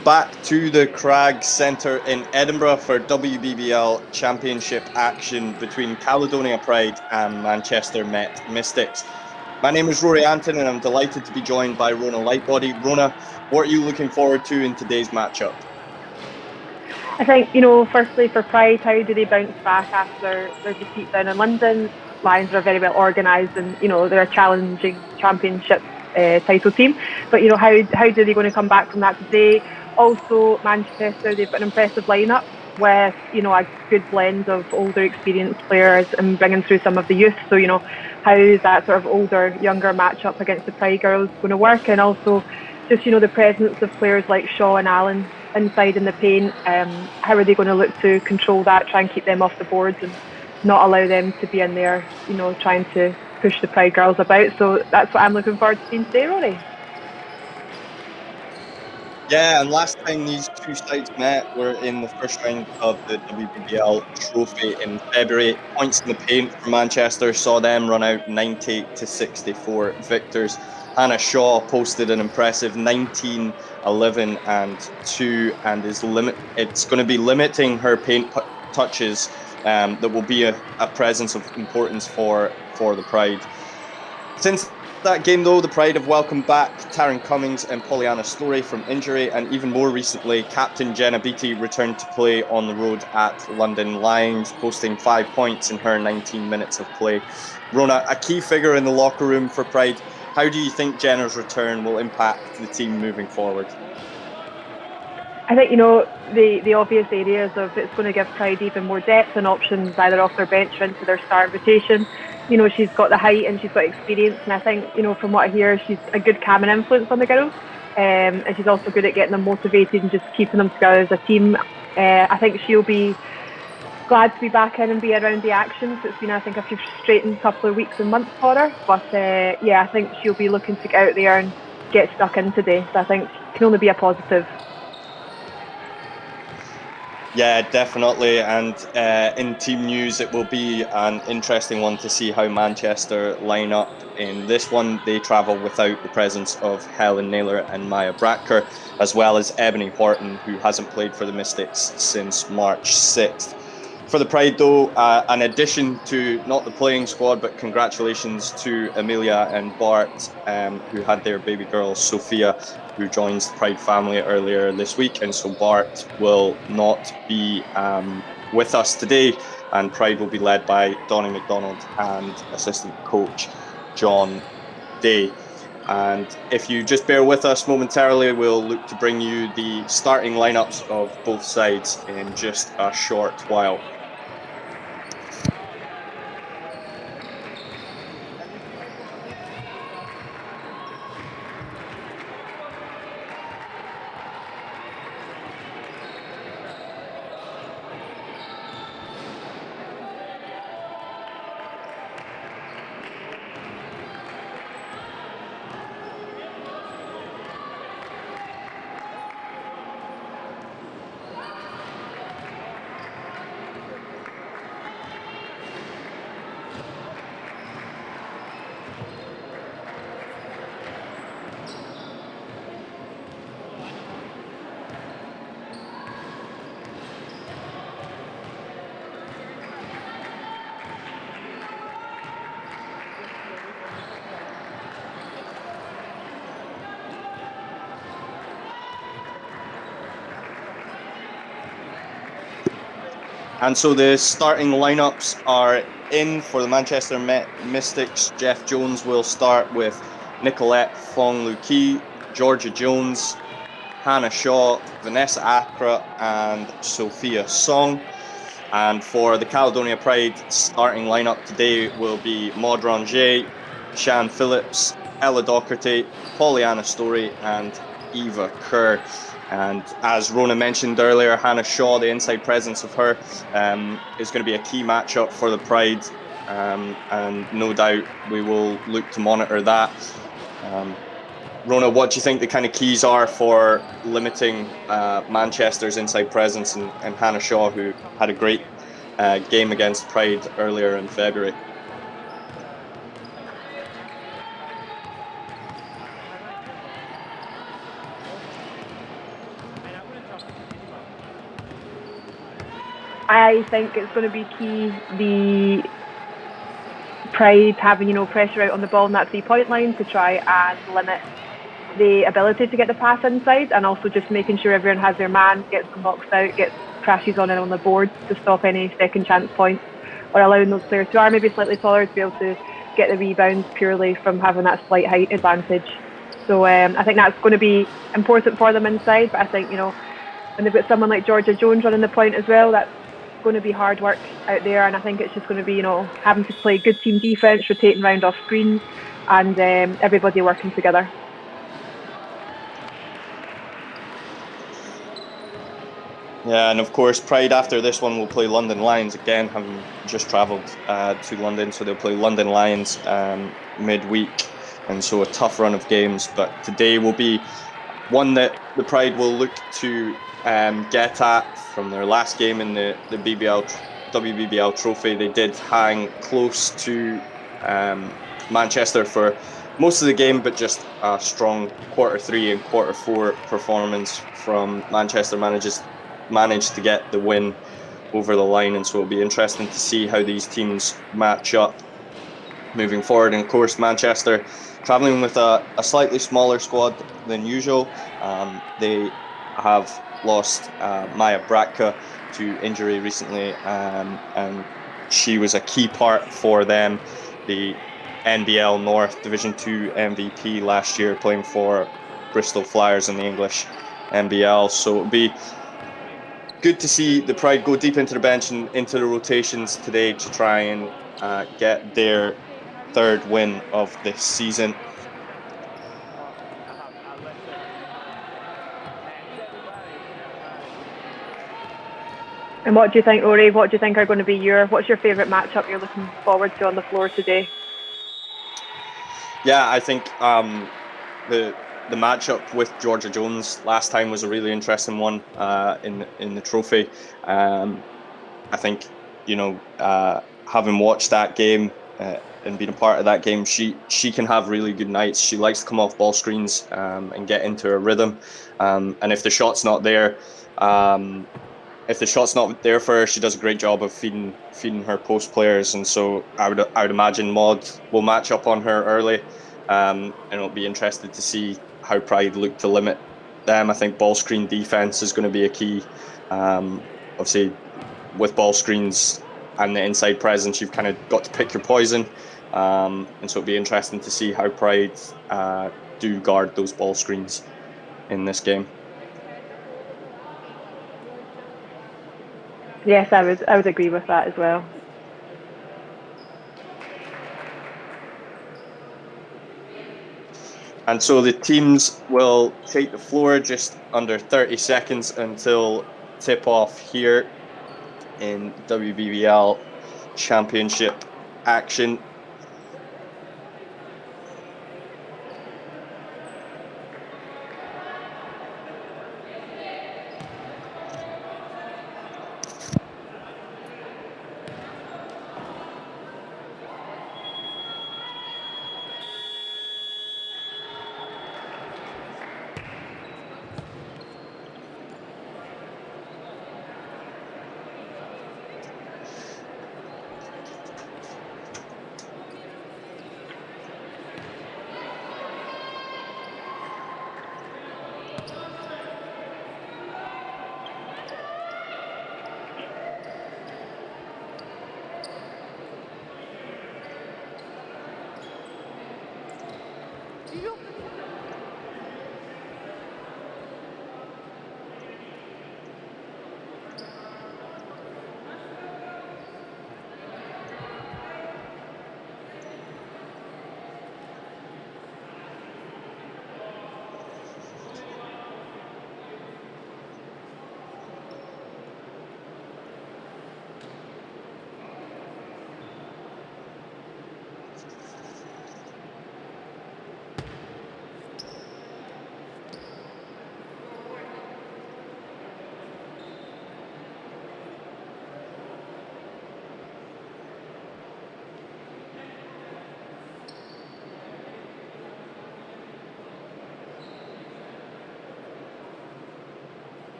back to the Crag Centre in Edinburgh for WBBL Championship action between Caledonia Pride and Manchester Met Mystics. My name is Rory Anton and I'm delighted to be joined by Rona Lightbody. Rona, what are you looking forward to in today's matchup? I think, firstly for Pride, how do they bounce back after their defeat down in London? Lions are very well organised and, they're a challenging championship title team. But, how do they going to come back from that today? Also, Manchester, they've got an impressive lineup with, a good blend of older, experienced players and bringing through some of the youth. So, how is that sort of older, younger matchup against the Pride girls going to work? And also, just, the presence of players like Shaw and Allen inside in the paint. How are they going to look to control that, try and keep them off the boards and not allow them to be in there, trying to push the Pride girls about? So that's what I'm looking forward to seeing today, Rory. Yeah, and last time these two sides met were in the first round of the WBBL Trophy in February. Points in the paint for Manchester saw them run out 90-64 victors. Hannah Shaw posted an impressive 19, 11, and 2, and it's going to be limiting her paint touches. That will be a presence of importance for the Pride. Since that game, though, the Pride have welcomed back Taryn Cummings and Pollyanna Story from injury, and even more recently, Captain Jenna Beattie returned to play on the road at London Lions, posting 5 points in her 19 minutes of play. Rona, a key figure in the locker room for Pride, how do you think Jenna's return will impact the team moving forward? I think, the obvious areas of it's going to give Pride even more depth and options either off their bench or into their start rotation. She's got the height and she's got experience, and I think, from what I hear, she's a good calming influence on the girls, and she's also good at getting them motivated and just keeping them together as a team. I think she'll be glad to be back in and be around the action. So it's been, I think, a frustrating couple of weeks and months for her, but I think she'll be looking to get out there and get stuck in today. So I think it can only be a positive. Yeah, definitely. And in team news, it will be an interesting one to see how Manchester line up in this one. They travel without the presence of Helen Naylor and Maya Bratker, as well as Ebony Horton, who hasn't played for the Mystics since March 6th. For the Pride, though, an addition to not the playing squad, but congratulations to Amelia and Bart, who had their baby girl, Sophia, who joins the Pride family earlier this week. And so Bart will not be with us today, and Pride will be led by Donnie McDonald and assistant coach John Day. And if you just bear with us momentarily, we'll look to bring you the starting lineups of both sides in just a short while. And so the starting lineups are in for the Manchester Mystics. Jeff Jones will start with Nicolette Fong-Lu-Ki, Georgia Jones, Hannah Shaw, Vanessa Accra, and Sophia Song. And for the Caledonia Pride, starting lineup today will be Maud Ranger, Shan Phillips, Ella Docherty, Pollyanna Story, and Eva Kerr. And as Rona mentioned earlier, Hannah Shaw, the inside presence of her, is going to be a key matchup for the Pride. And no doubt we will look to monitor that. Rona, what do you think the kind of keys are for limiting Manchester's inside presence and Hannah Shaw, who had a great game against Pride earlier in February? I think it's going to be key. The Pride having pressure out on the ball in that 3-point line to try and limit the ability to get the pass inside, and also just making sure everyone has their man, gets them boxed out, gets crashes on and on the board to stop any second chance points, or allowing those players who are maybe slightly taller to be able to get the rebounds purely from having that slight height advantage. So I think that's going to be important for them inside. But I think when they've got someone like Georgia Jones running the point as well, that's going to be hard work out there. And I think it's just going to be having to play good team defense, rotating round off screens, and everybody working together. Yeah, and of course, Pride after this one will play London Lions again, having just travelled to London, so they'll play London Lions midweek, and so a tough run of games. But today will be one that the Pride will look to get at from their last game in the WBBL Trophy. They did hang close to Manchester for most of the game, but just a strong quarter 3 and quarter 4 performance from Manchester managed to get the win over the line, and so it'll be interesting to see how these teams match up moving forward. And of course, Manchester travelling with a slightly smaller squad than usual. They have lost Maya Bratka to injury recently, and she was a key part for them, the NBL North Division 2 MVP last year, playing for Bristol Flyers in the English NBL. So it'll be good to see the Pride go deep into the bench and into the rotations today to try and get their third win of this season. And what do you think, Rory? What do you think are going to be what's your favourite matchup you're looking forward to on the floor today? Yeah, I think the matchup with Georgia Jones last time was a really interesting one in the trophy. I think having watched that game and been a part of that game, she can have really good nights. She likes to come off ball screens and get into her rhythm. And if the shot's not there, for her, she does a great job of feeding her post players. And so I would imagine Maud will match up on her early, and it'll be interested to see how Pride look to limit them. I think ball screen defense is going to be a key. Obviously, with ball screens and the inside presence, you've kind of got to pick your poison, and so it'll be interesting to see how Pride do guard those ball screens in this game. Yes, I would agree with that as well. And so the teams will take the floor just under 30 seconds until tip-off here in WBBL Championship action.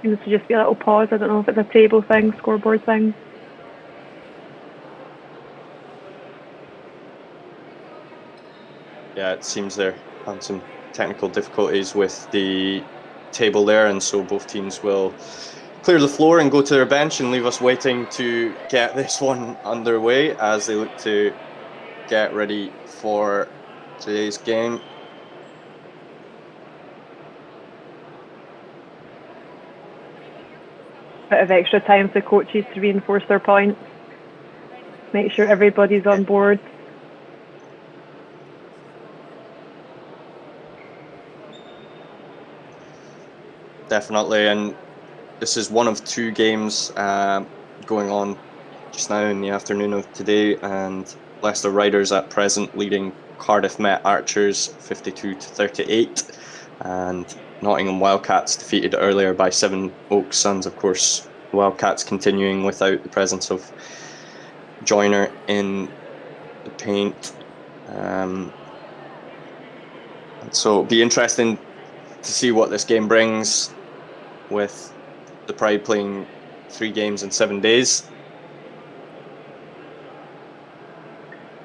Seems to just be a little pause. I don't know if it's a table thing, scoreboard thing. Yeah, it seems they're having some technical difficulties with the table there, and so both teams will clear the floor and go to their bench and leave us waiting to get this one underway as they look to get ready for today's game. Bit of extra time for the coaches to reinforce their points. Make sure everybody's on board. Definitely, and this is one of two games going on just now in the afternoon of today, and Leicester Riders at present leading Cardiff Met Archers 52-38, and Nottingham Wildcats defeated earlier by Sevenoaks Suns. Of course, the Wildcats continuing without the presence of Joyner in the paint. And so it'll be interesting to see what this game brings, with the Pride playing 3 games in 7 days.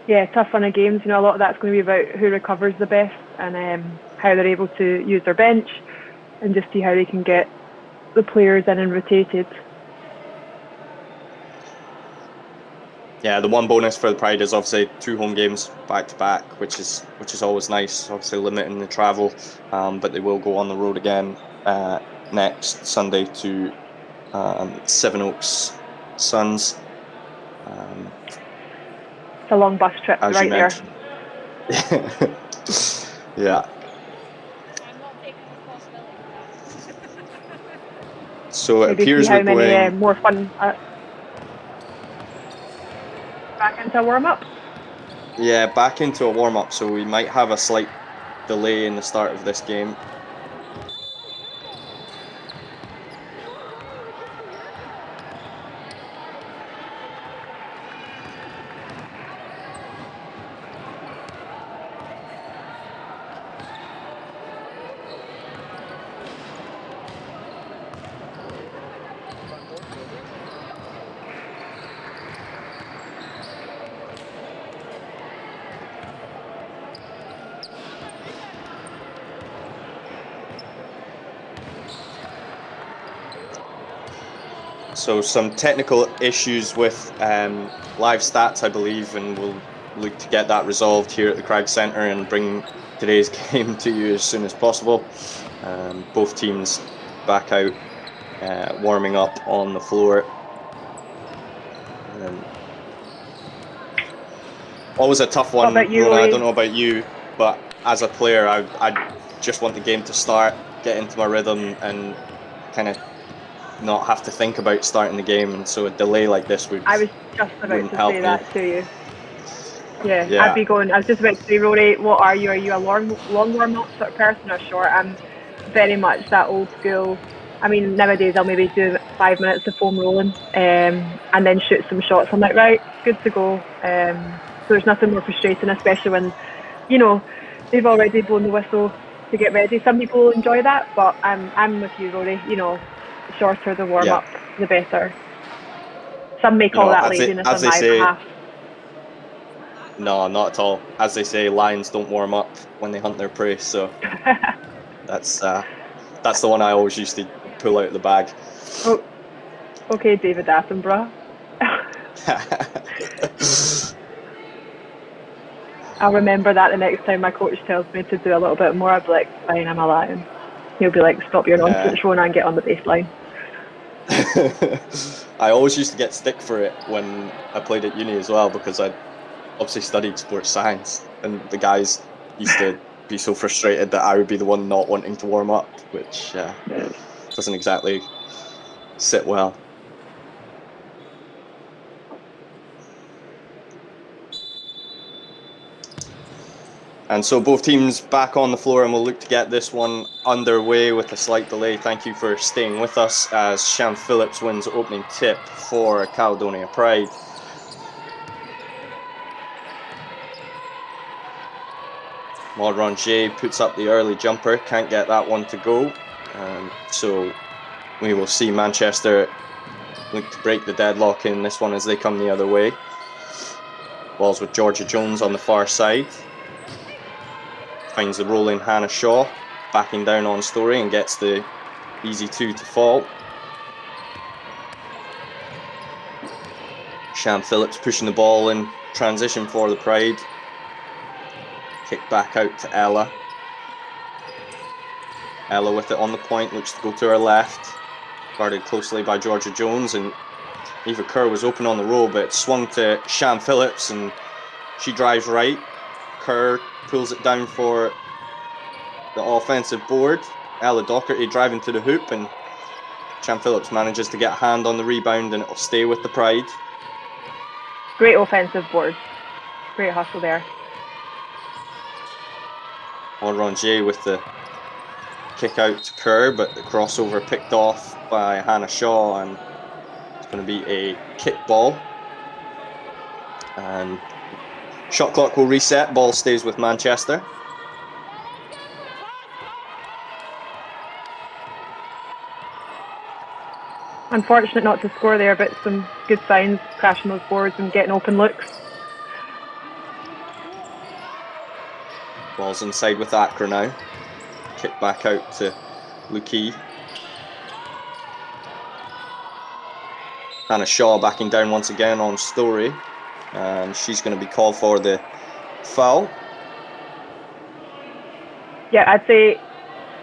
Yeah, tough run of games. You know, a lot of that's going to be about who recovers the best and how they're able to use their bench and just see how they can get the players in and rotated. Yeah, the one bonus for the Pride is obviously 2 home games back to back, which is always nice. Obviously limiting the travel, but they will go on the road again next Sunday to Sevenoaks Suns. It's a long bus trip right there. Yeah. So it Maybe appears see how we're many going more fun back into a warm-up. Yeah, back into a warm-up, so we might have a slight delay in the start of this game. So some technical issues with live stats, I believe, and we'll look to get that resolved here at the Crag Centre and bring today's game to you as soon as possible. Both teams back out warming up on the floor. Always a tough one, Rona. I don't know about you, but as a player, I just want the game to start, get into my rhythm, and kind of not have to think about starting the game, and so a delay like this would. I was just about to say that to you. Yeah, I'd be going. I was just about to say, Rory, what are you? Are you a long warm-up sort of person or short? I'm very much that old school. I mean, nowadays I'll maybe do 5 minutes of foam rolling and then shoot some shots. I'm like, right, good to go. So there's nothing more frustrating, especially when, you know, they've already blown the whistle to get ready. Some people enjoy that, but I'm with you, Rory. You know, the shorter the warm-up, the better. Some may call that laziness on my behalf. No, not at all. As they say, lions don't warm up when they hunt their prey. So that's the one I always used to pull out of the bag. Oh, okay, David Attenborough. I'll remember that the next time my coach tells me to do a little bit more. I'll be like, fine, I'm a lion. He'll be like, stop your nonsense, Rona, and get on the baseline. I always used to get stick for it when I played at uni as well, because I obviously studied sports science, and the guys used to be so frustrated that I would be the one not wanting to warm up, which doesn't exactly sit well. And so both teams back on the floor, and we'll look to get this one underway with a slight delay. Thank you for staying with us as Sian Phillips wins opening tip for Caledonia Pride. Maud Rongier puts up the early jumper, can't get that one to go. So we will see Manchester look to break the deadlock in this one as they come the other way. Ball's with Georgia Jones on the far side. Finds the rolling Hannah Shaw, backing down on Story and gets the easy 2 to fall. Sham Phillips pushing the ball in transition for the Pride. Kick back out to Ella. Ella with it on the point, looks to go to her left. Guarded closely by Georgia Jones, and Eva Kerr was open on the roll, but it swung to Sham Phillips and she drives right. Kerr pulls it down for the offensive board. Ella Docherty driving to the hoop, and Sham Phillips manages to get a hand on the rebound, and it'll stay with the Pride. Great offensive board. Great hustle there. Orangier with the kick out to Kerr, but the crossover picked off by Hannah Shaw, and it's going to be a kick ball. And shot clock will reset. Ball stays with Manchester. Unfortunate not to score there, but some good signs, crashing those boards and getting open looks. Ball's inside with Accra now. Kick back out to Lukey. Hannah Shaw backing down once again on Story, and she's going to be called for the foul. Yeah, I'd say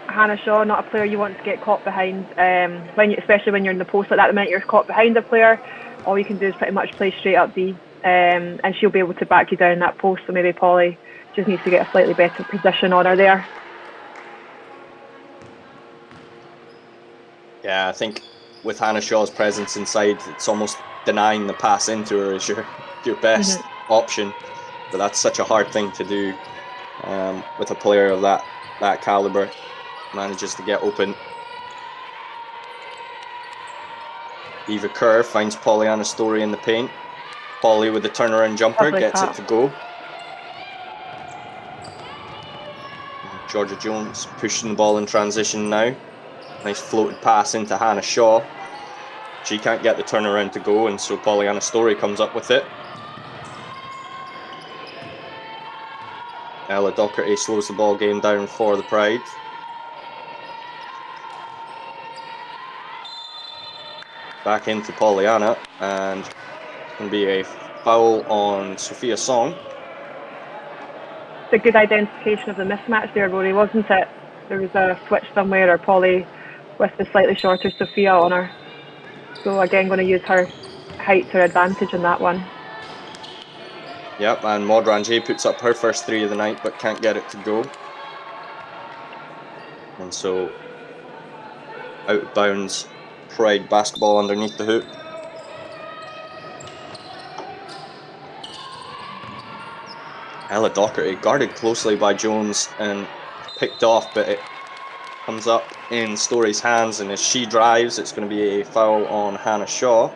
Hannah Shaw, not a player you want to get caught behind. Especially when you're in the post like that, the minute you're caught behind a player, all you can do is pretty much play straight up D, and she'll be able to back you down in that post. So maybe Polly just needs to get a slightly better position on her there. Yeah, I think with Hannah Shaw's presence inside, it's almost denying the pass into her is your best option. But that's such a hard thing to do with a player of that caliber. Manages to get open. Eva Kerr finds Pollyanna Story in the paint. Polly with the turnaround jumper gets it to go. Georgia Jones pushing the ball in transition now. Nice floated pass into Hannah Shaw. She can't get the turnaround to go, and so Pollyanna Story comes up with it. Ella Docherty slows the ball game down for the Pride. Back into Pollyanna, and it's going to be a foul on Sophia Song. It's a good identification of the mismatch there, Rory, wasn't it? There was a switch somewhere, or Polly with the slightly shorter Sophia on her. So again, going to use her height to her advantage in that one. Yep, and Maud Rangier puts up her first 3 of the night, but can't get it to go. And so, out of bounds, Pride basketball underneath the hoop. Ella Docherty guarded closely by Jones and picked off, but it comes up in Story's hands, and as she drives, it's going to be a foul on Hannah Shaw.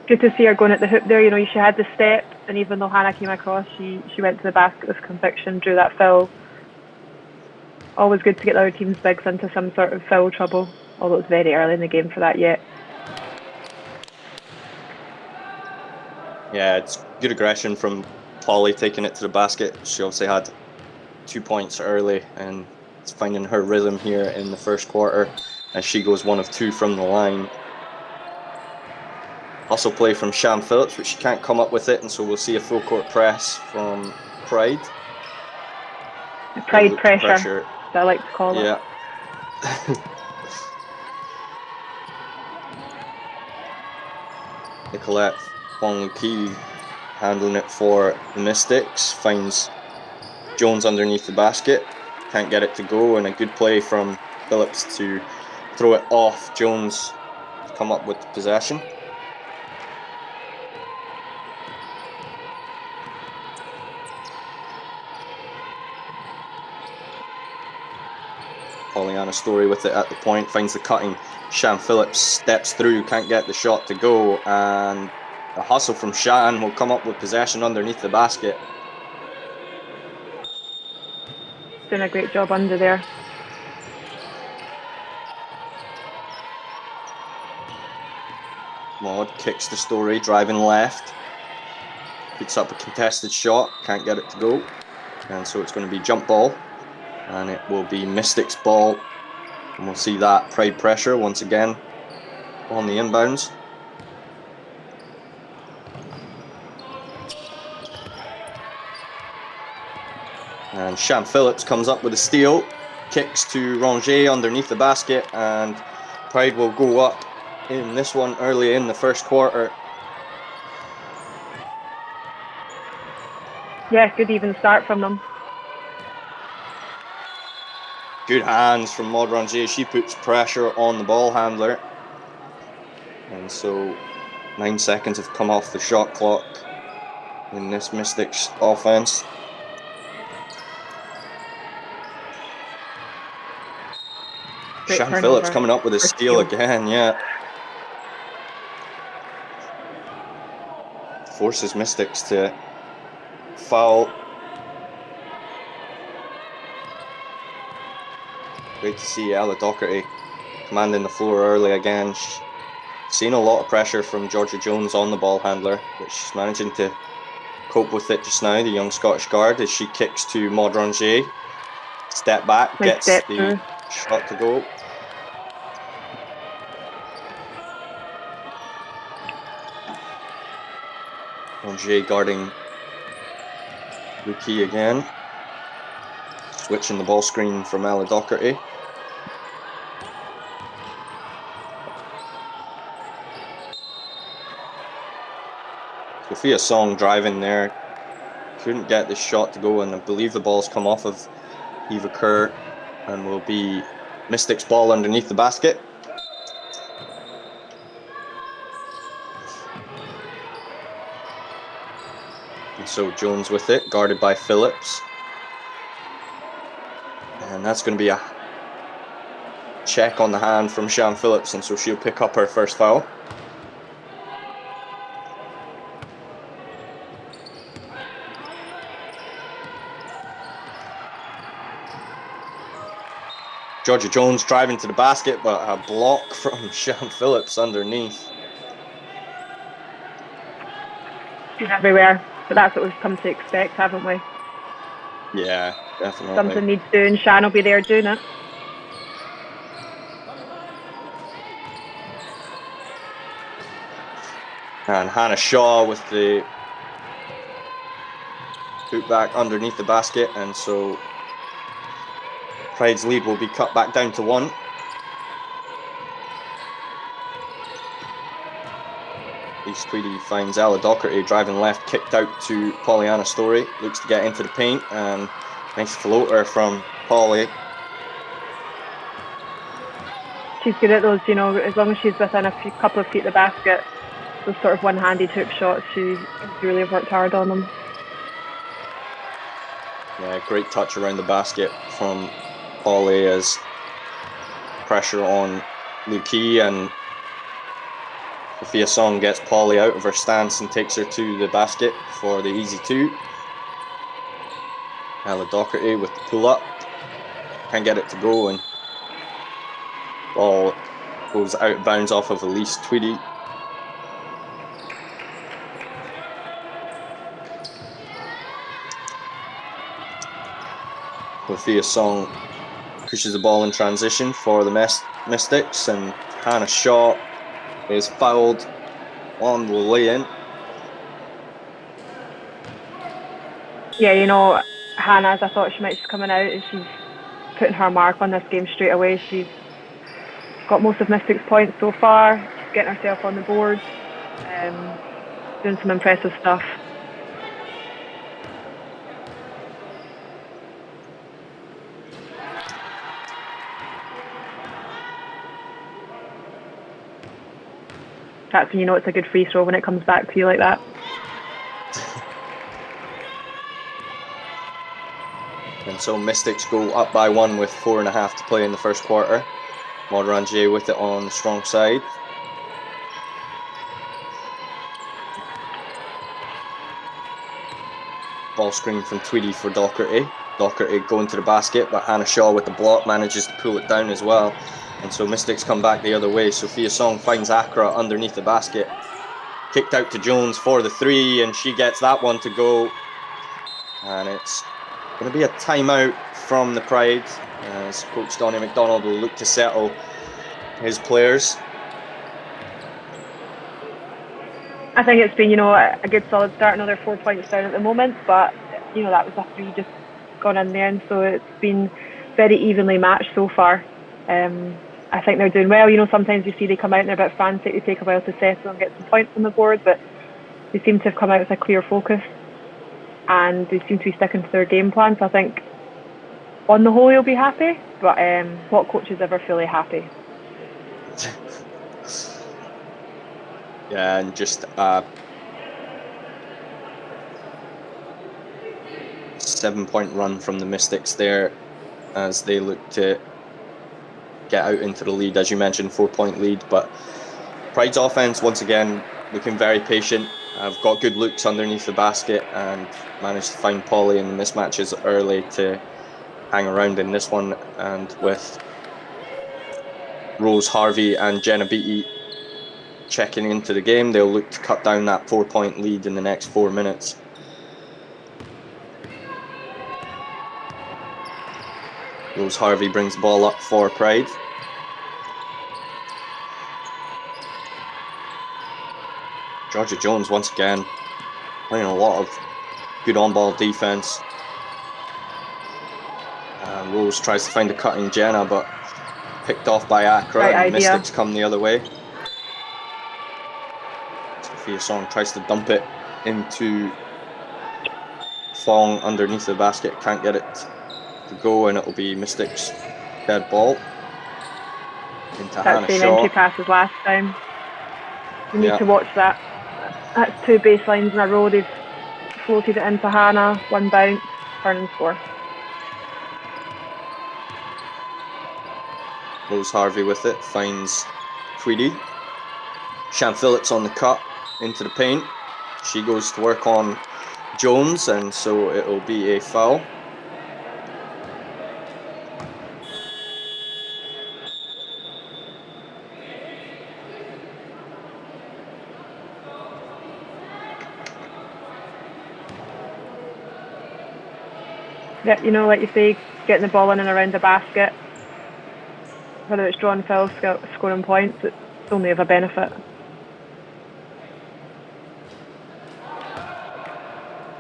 Good to see her going at the hoop there. You know, she had the step, and even though Hannah came across, she went to the basket with conviction, drew that foul. Always good to get the other team's bigs into some sort of foul trouble, although it's very early in the game for that yet. Yeah, it's good aggression from Polly taking it to the basket. She obviously had 2 points early, and it's finding her rhythm here in the first quarter as she goes 1 of 2 from the line. Also play from Sham Phillips, but she can't come up with it, and so we'll see a full court press from Pride. Pride pressure, as I like to call it. Yeah. Nicolette Wong-Key handling it for the Mystics, finds Jones underneath the basket, can't get it to go, and a good play from Phillips to throw it off Jones to come up with the possession. Pollyanna Story with it at the point, finds the cutting Sham Phillips, steps through, can't get the shot to go, and a hustle from Shan will come up with possession underneath the basket. Doing a great job under there. Maud kicks the Story, driving left. Puts up a contested shot, can't get it to go. And so it's going to be jump ball. And it will be Mystic's ball. And we'll see that Pride pressure once again on the inbounds. And Sham Phillips comes up with a steal, kicks to Rongier underneath the basket, and Pride will go up in this one early in the first quarter. Yeah, good even start from them. Good hands from Maud Rongier. She puts pressure on the ball handler. And so 9 seconds have come off the shot clock in this Mystics offense. Sham Phillips coming up with a steal again, yeah. Forces Mystics to foul. Great to see Ella Docherty commanding the floor early again. She's seen a lot of pressure from Georgia Jones on the ball handler, but she's managing to cope with it just now, the young Scottish guard, as she kicks to Maud Rongier. Step back, gets the shot to go. Rongier guarding Luki again. Switching the ball screen from Ella Docherty. Sophia Song driving there. Couldn't get this shot to go, and I believe the ball's come off of Eva Kerr and will be Mystics ball underneath the basket. And so Jones with it, guarded by Phillips. And that's going to be a check on the hand from Sham Phillips, and so she'll pick up her first foul. Georgia Jones driving to the basket, but a block from Sham Phillips underneath. She's everywhere, but that's what we've come to expect, haven't we? Yeah, definitely. Something needs doing. Shan will be there doing it. And Hannah Shaw with the put back underneath the basket, and so Pride's lead will be cut back down to 1. East Tweedy finds Ella Docherty driving left, kicked out to Pollyanna Story. Looks to get into the paint, and nice floater from Polly. She's good at those, you know, as long as she's within a couple of feet of the basket, those sort of one-handed hook shots, she really worked hard on them. Yeah, great touch around the basket from Polly as pressure on Luki, and Sophia Song gets Polly out of her stance and takes her to the basket for the easy 2. Ella Docherty with the pull-up. Can't get it to go, and ball goes out of bounds off of Elise Tweedy. Sophia Song pushes the ball in transition for the Mystics, and Hannah Shaw is fouled on the lay-in. Yeah, you know, Hannah, I thought she might just coming out, and she's putting her mark on this game straight away. She's got most of Mystics' points so far. She's getting herself on the board, doing some impressive stuff. That's when you know it's a good free throw, when it comes back to you like that. And so Mystics go up by 1 with 4.5 to play in the first quarter. Maud Rongier with it on the strong side. Ball screen from Tweedy for Docherty. Docherty going to the basket, but Hannah Shaw with the block manages to pull it down as well. And so Mystics come back the other way. Sophia Song finds Accra underneath the basket. Kicked out to Jones for the 3, and she gets that one to go. And it's going to be a timeout from the Pride, as Coach Donnie McDonald will look to settle his players. I think it's been, a good solid start. Another 4 points down at the moment, but that was a 3 just gone in there, and so it's been very evenly matched so far. I think they're doing well. Sometimes you see they come out and they're a bit frantic. They take a while to settle and get some points on the board, but they seem to have come out with a clear focus, and they seem to be sticking to their game plan. So I think, on the whole, you'll be happy. But what coach is ever fully happy? Yeah, and just 7-point run from the Mystics there as they look to get out into the lead. As you mentioned, 4-point lead, but Pride's offense once again looking very patient. I've got good looks underneath the basket and managed to find Polly in the mismatches early to hang around in this one. And with Rose Harvey and Jenna Beattie checking into the game, they'll look to cut down that 4-point lead in the next 4 minutes. Rose Harvey brings the ball up for Pride. Georgia Jones once again playing a lot of good on-ball defense. Rose tries to find a cutting Jenna, but picked off by Accra. Right and idea. Mystics come the other way. Sophia Song tries to dump it into Fong underneath the basket. Can't get it to go, and it'll be Mystics dead ball into That Hannah same Shaw. entry pass as last time. You need to watch that. That's 2 baselines in a row. They've floated it into Hannah, 1 bounce, turn and score. Rose Harvey with it, finds Tweedy. Shan Phillips on the cut into the paint. She goes to work on Jones, and so it'll be a foul. Yeah, like you say, getting the ball in and around the basket, whether it's drawing fouls, scoring points, it's only of a benefit.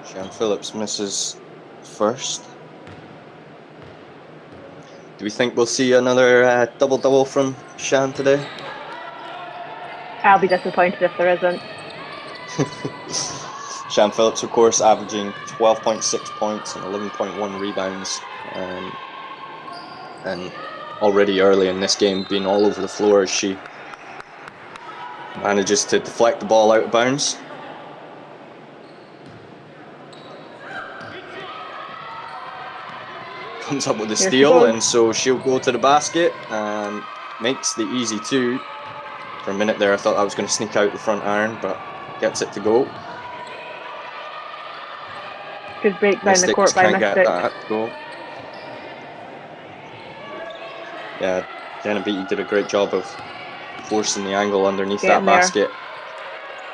Shan Phillips misses first. Do we think we'll see another double-double from Shan today? I'll be disappointed if there isn't. Shan Phillips, of course, averaging 12.6 points and 11.1 rebounds. And already early in this game, being all over the floor as she manages to deflect the ball out of bounds. Comes up with a steal, and so she'll go to the basket and makes the easy 2. For a minute there, I thought I was going to sneak out the front iron, but gets it to go. Good break down the court by Mystics. Get that goal. Yeah, Jenna Beattie did a great job of forcing the angle underneath that basket.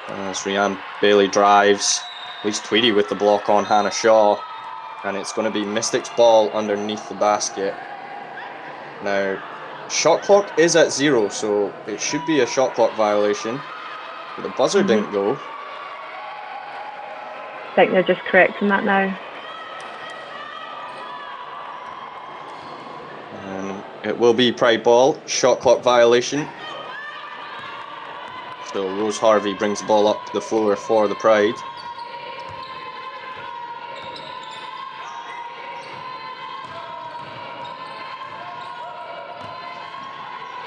As Rhiann Bailey drives, leaves Tweedy with the block on Hannah Shaw, and it's going to be Mystics ball underneath the basket. Now, shot clock is at 0, so it should be a shot clock violation, but the buzzer didn't go. I think they're just correcting that now. And it will be Pride ball, shot clock violation. So Rose Harvey brings the ball up the floor for the Pride.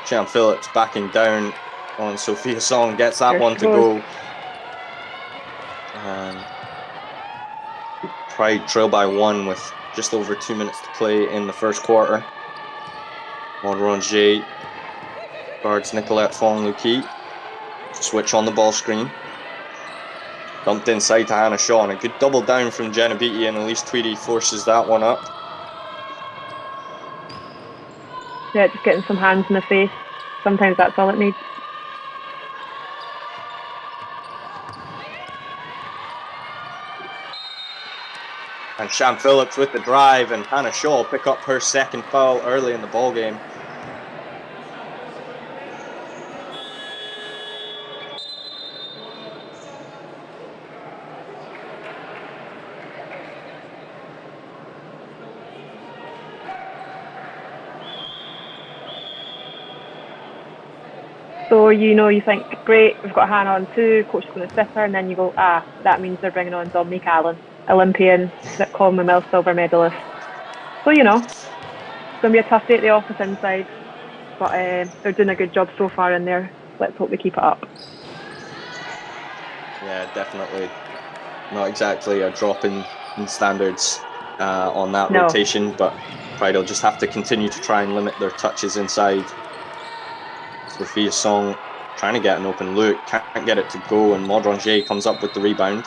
Shan Phillips backing down on Sophia Song, gets that one to go. Pride trail by 1 with just over 2 minutes to play in the first quarter. Maud Rongier guards Nicolette Fong-Luki. Switch on the ball screen. Dumped inside to Hannah Shaw, and a good double down from Jenna Beattie, and Elise Tweedy forces that one up. Yeah, just getting some hands in the face. Sometimes that's all it needs. And Shan Phillips with the drive, and Hannah Shaw will pick up her second foul early in the ball game. So, you think, great, we've got Hannah on 2, coach is going to sit her, and then you go, that means they're bringing on Dominique Allen, Olympian, Commonwealth silver medalist. So, it's going to be a tough day at the office inside, but they're doing a good job so far in there. Let's hope they keep it up. Yeah, definitely. Not exactly a drop in standards on that rotation, but Pride will just have to continue to try and limit their touches inside. Sophia Song trying to get an open look, can't get it to go, and Maud Rongier comes up with the rebound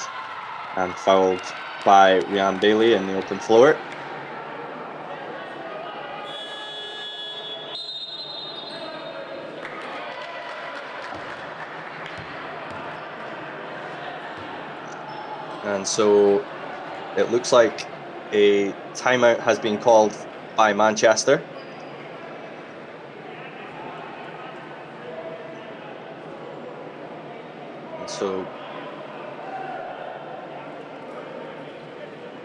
and fouled by Rhiann Bailey in the open floor. And so it looks like a timeout has been called by Manchester. And so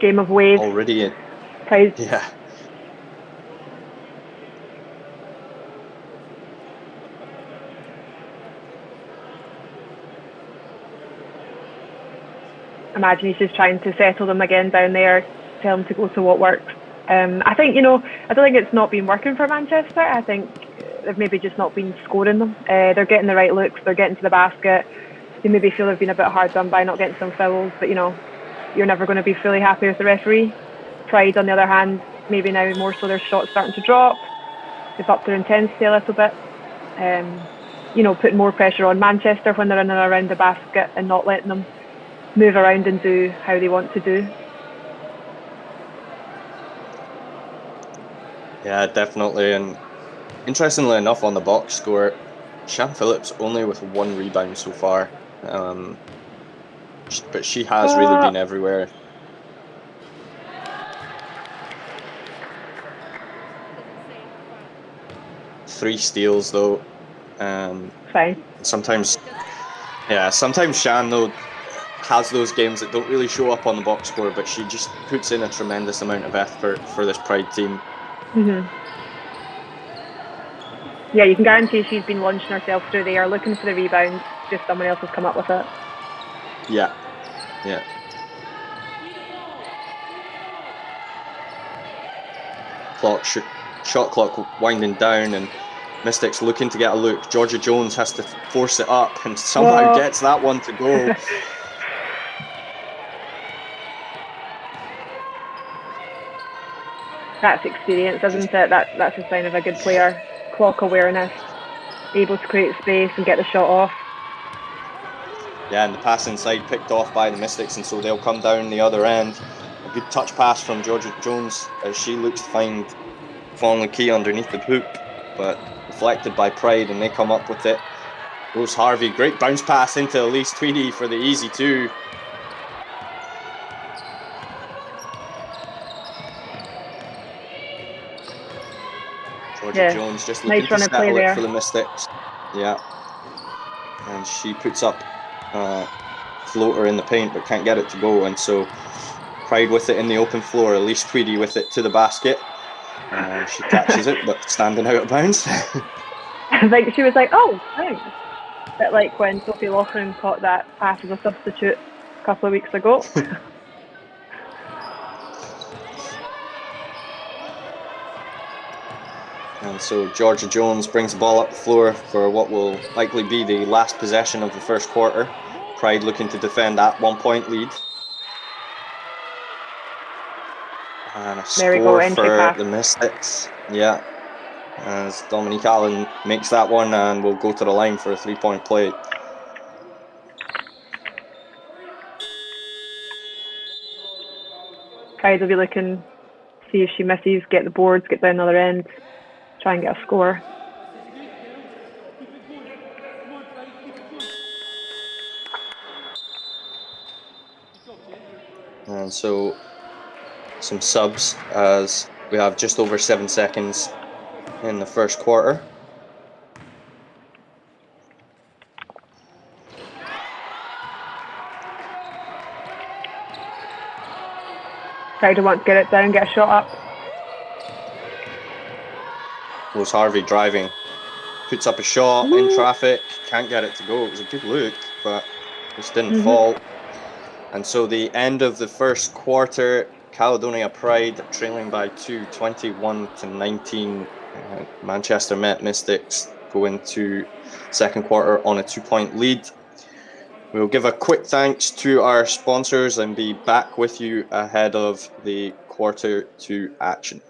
game of waves. Already in. Pride. Yeah. Imagine he's just trying to settle them again down there, tell them to go to what works. I think, I don't think it's not been working for Manchester. I think they've maybe just not been scoring them. They're getting the right looks, they're getting to the basket. They maybe feel they've been a bit hard done by not getting some fouls, but you're never going to be fully happy with the referee. Pride, on the other hand, maybe now more so their shots starting to drop. They've upped their intensity a little bit. Putting more pressure on Manchester when they're in and around the basket and not letting them move around and do how they want to do. Yeah, definitely. And interestingly enough, on the box score, Shan Phillips only with 1 rebound so far. But she has really been everywhere. Three steals though. Fine. Sometimes Shan though has those games that don't really show up on the box score, but she just puts in a tremendous amount of effort for this Pride team. Mm-hmm. Yeah, you can guarantee she's been launching herself through there, looking for the rebound, just someone else has come up with it. Yeah. Shot clock winding down, and Mystics looking to get a look. Georgia Jones has to force it up and somehow gets that one to go. That's experience, isn't it? That's a sign of a good player. Clock awareness, able to create space and get the shot off. Yeah, and the pass inside picked off by the Mystics, and so they'll come down the other end. A good touch pass from Georgia Jones as she looks to find Fong Key underneath the hoop, but deflected by Pride, and they come up with it. Rose Harvey, great bounce pass into Elise Tweedy for the easy 2. Georgia Jones just looking to settle it for the Mystics. Yeah. And she puts up a floater in the paint but can't get it to go, and so Pride with it in the open floor. Elise Tweedy with it to the basket. She catches it, but standing out of bounds. I think she was like, oh, thanks. A bit like when Sophie Loughlin caught that pass as a substitute a couple of weeks ago. And so Georgia Jones brings the ball up the floor for what will likely be the last possession of the first quarter. Pride looking to defend that 1-point lead. And a score for the Mystics. Yeah. As Dominique Allen makes that one and will go to the line for a 3-point play. Pride will be looking, see if she misses, get the boards, get down the other end. try and get a score. And so some subs as we have just over 7 seconds in the first quarter. Pride want to get it down, get a shot up. Rose Harvey driving, puts up a shot in traffic, can't get it to go. It was a good look, but just didn't fall. And so the end of the first quarter, Caledonia Pride trailing by 2, 21-19. Manchester Met Mystics go into second quarter on a 2-point lead. We'll give a quick thanks to our sponsors and be back with you ahead of the quarter 2 action.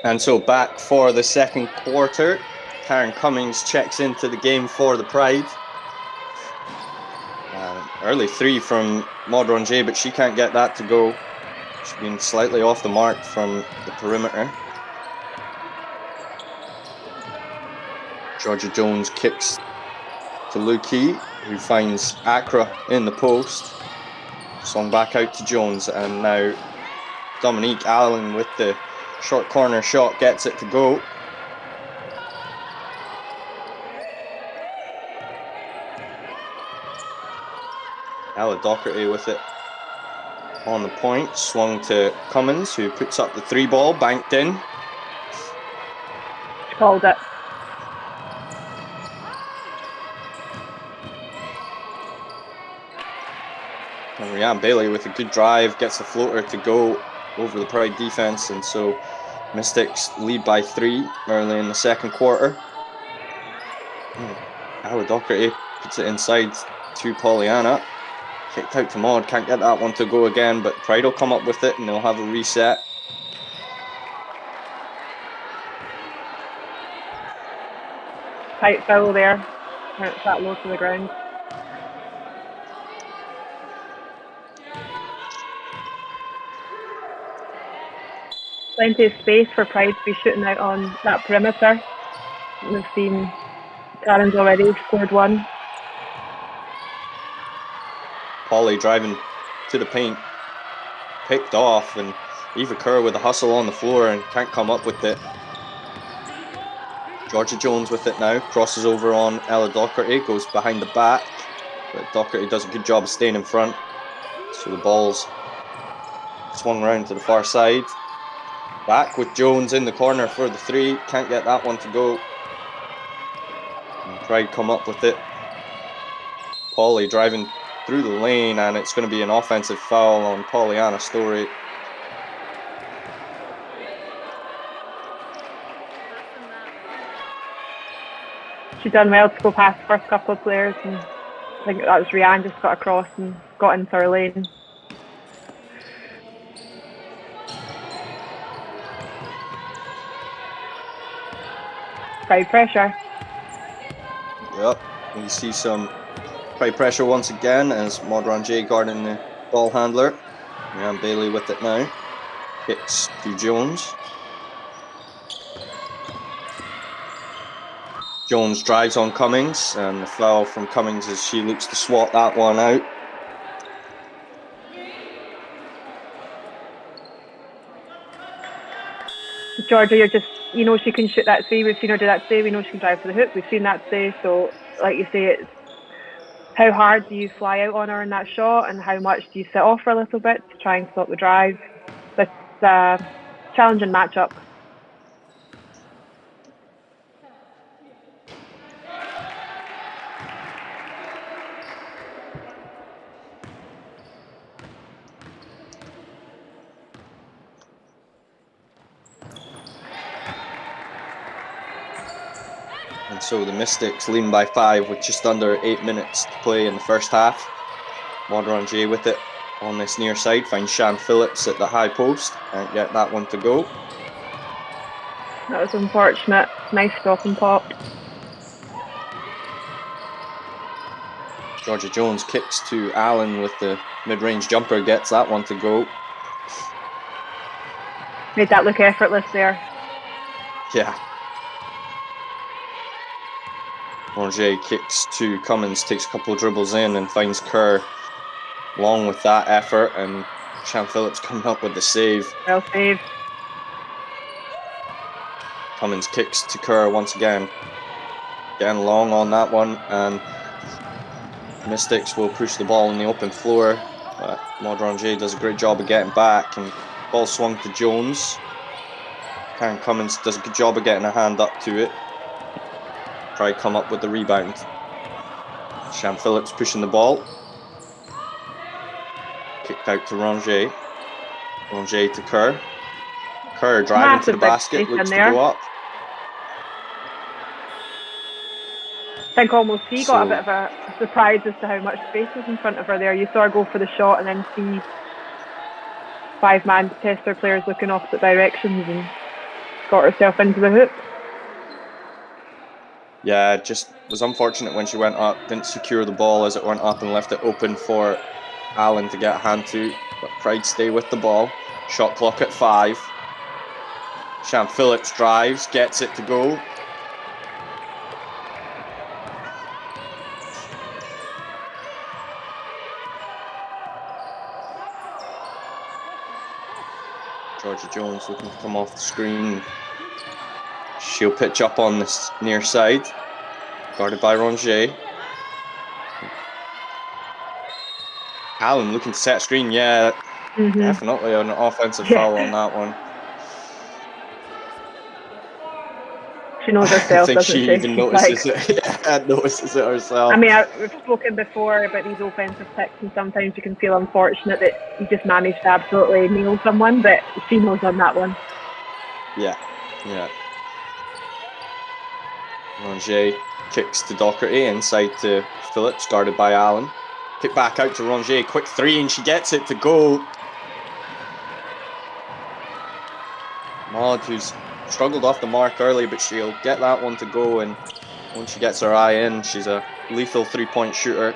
And so back for the second quarter, Karen Cummings checks into the game for the Pride. Early three from Maud Rongier, but she can't get that to go. She's been slightly off the mark from the perimeter. Georgia Jones kicks to Lukey, who finds Accra in the post. Swung back out to Jones, and now Dominique Allen with the short corner shot gets it to go. Ella Docherty with it on the point, swung to Cummins, who puts up the 3 ball, banked in. Called it. And Rhiannon Bailey with a good drive, gets the floater to go over the Pride defense, and so Mystics lead by 3 early in the second quarter. Ella Docherty puts it inside to Pollyanna. Kicked out to Maud, can't get that one to go again, but Pride will come up with it and they'll have a reset. Tight foul there, when it's that low to the ground. Plenty of space for Pride to be shooting out on that perimeter. We've seen Karen's already scored 1. Polly driving to the paint, picked off, and Eva Kerr with a hustle on the floor and can't come up with it. Georgia Jones with it now, crosses over on Ella Docherty, goes behind the back, but Docherty does a good job of staying in front. So the ball's swung around to the far side. Back with Jones in the corner for the 3, can't get that one to go. And Pride come up with it. Polly driving through the lane, and it's going to be an offensive foul on Pollyanna Story. She done well to go past the first couple of players, and I think that was Rhiannon just got across and got into her lane. Pride pressure. Yep, we see some Pride pressure once again as Maud Rongier guarding the ball handler. Rhiannon Bailey with it now. Hits to Jones. Jones drives on Cummings, and the foul from Cummings as she looks to swat that one out. Georgia, you're just, you know, she can shoot that three. We've seen her do that today. We know she can drive to the hoop. We've seen that today. So, like you say, it's how hard do you fly out on her in that shot, and how much do you sit off her a little bit to try and stop the drive. But challenging matchup. And so the Mystics lean by 5 with just under 8 minutes to play in the first half. Modron with it on this near side, finds Shan Phillips at the high post, and get that one to go. That was unfortunate. Nice stop and pop. Georgia Jones kicks to Allen with the mid-range jumper, gets that one to go. Made that look effortless there. Yeah. Ranger kicks to Cummins, takes a couple of dribbles in and finds Kerr along with that effort, and Shan Phillips coming up with the save. Well saved. Cummins kicks to Kerr once again. Getting long on that one, and Mystics will push the ball in the open floor, but Modron does a great job of getting back, and ball swung to Jones. Karen Cummins does a good job of getting a hand up to it. Try to come up with the rebound. Shan Phillips pushing the ball. Kicked out to Ranger. Ranger to Kerr. Kerr driving to the basket, looks to go up. I think almost she got a bit of a surprise as to how much space was in front of her there. You saw her go for the shot and then see 5-man tester players looking opposite directions and got herself into the hoop. Yeah, just was unfortunate when she went up, didn't secure the ball as it went up and left it open for Allen to get a hand to, but Pride stay with the ball. Shot clock at 5. Shan Phillips drives, gets it to go. Georgia Jones looking to come off the screen. She'll pitch up on this near side, guarded by Ranger. Allen looking to set a screen, yeah, definitely an offensive foul on that one. She knows herself, I think doesn't she even notices it. Yeah, notices it herself. I mean, we've spoken before about these offensive picks, and sometimes you can feel unfortunate that you just managed to absolutely nail someone, but she knows on that one. Yeah. Ranger kicks to Doherty, inside to Phillips, guarded by Allen. Kick back out to Ranger, quick 3, and she gets it to go. Maud, who's struggled off the mark early, but she'll get that one to go, and once she gets her eye in, she's a lethal 3-point shooter.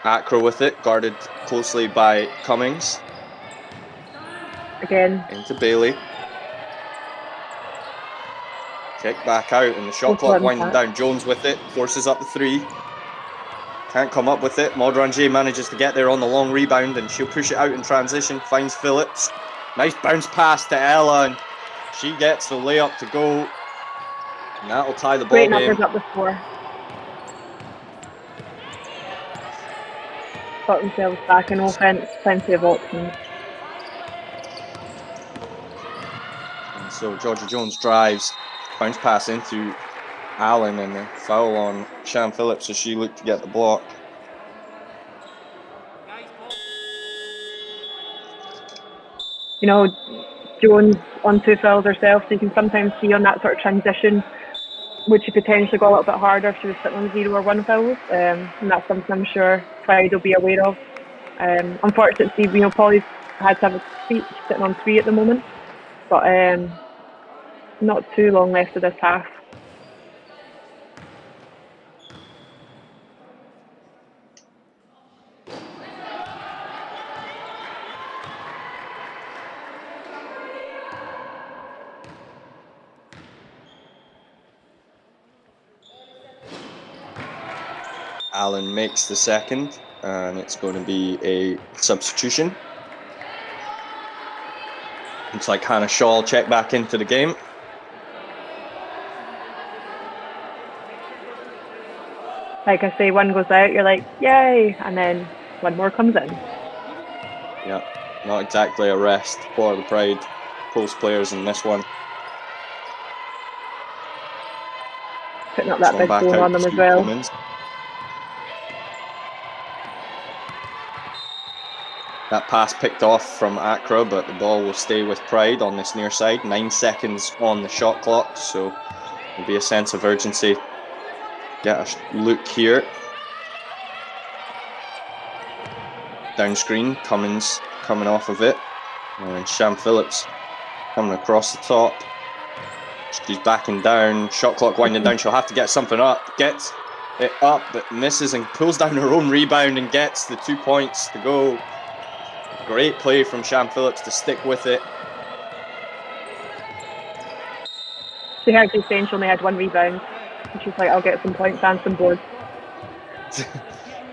Acro with it, guarded closely by Cummings. Again. Into Bailey. Kick back out, and the shot clock winding down. Jones with it, forces up the 3. Can't come up with it. Modron manages to get there on the long rebound, and she'll push it out in transition. Finds Phillips. Nice bounce pass to Ella, and she gets the layup to go. And that'll tie the ball game. Great numbers up the score. Got themselves back in offense. Plenty of options. And so Georgia Jones drives. Bounce pass into Allen, and a foul on Shan Phillips as she looked to get the block. You know, Jones on 2 fouls herself, so you can sometimes see on that sort of transition, would she potentially go a little bit harder if she was sitting on 0 or 1 fouls? And that's something I'm sure Pride will be aware of. Unfortunately, you know, Polly's had to have a speech sitting on 3 at the moment, but not too long left of this half. Allen makes the second, and it's going to be a substitution. Looks like Hannah Shaw will check back into the game. Like I say, one goes out, you're like, yay, and then one more comes in. Yeah, not exactly a rest for the Pride post players in this one. Putting up that big bone on them as well. Cummins. That pass picked off from Accra, but the ball will stay with Pride on this near side. 9 seconds on the shot clock, so there'll be a sense of urgency. Get a look here. Down screen, Cummins coming off of it. And Sham Phillips coming across the top. She's backing down. Shot clock winding down. She'll have to get something up. Gets it up, but misses and pulls down her own rebound and gets the 2 points to go. Great play from Sham Phillips to stick with it. She heard you saying she only had one rebound. And she's like, I'll get some points and some boards.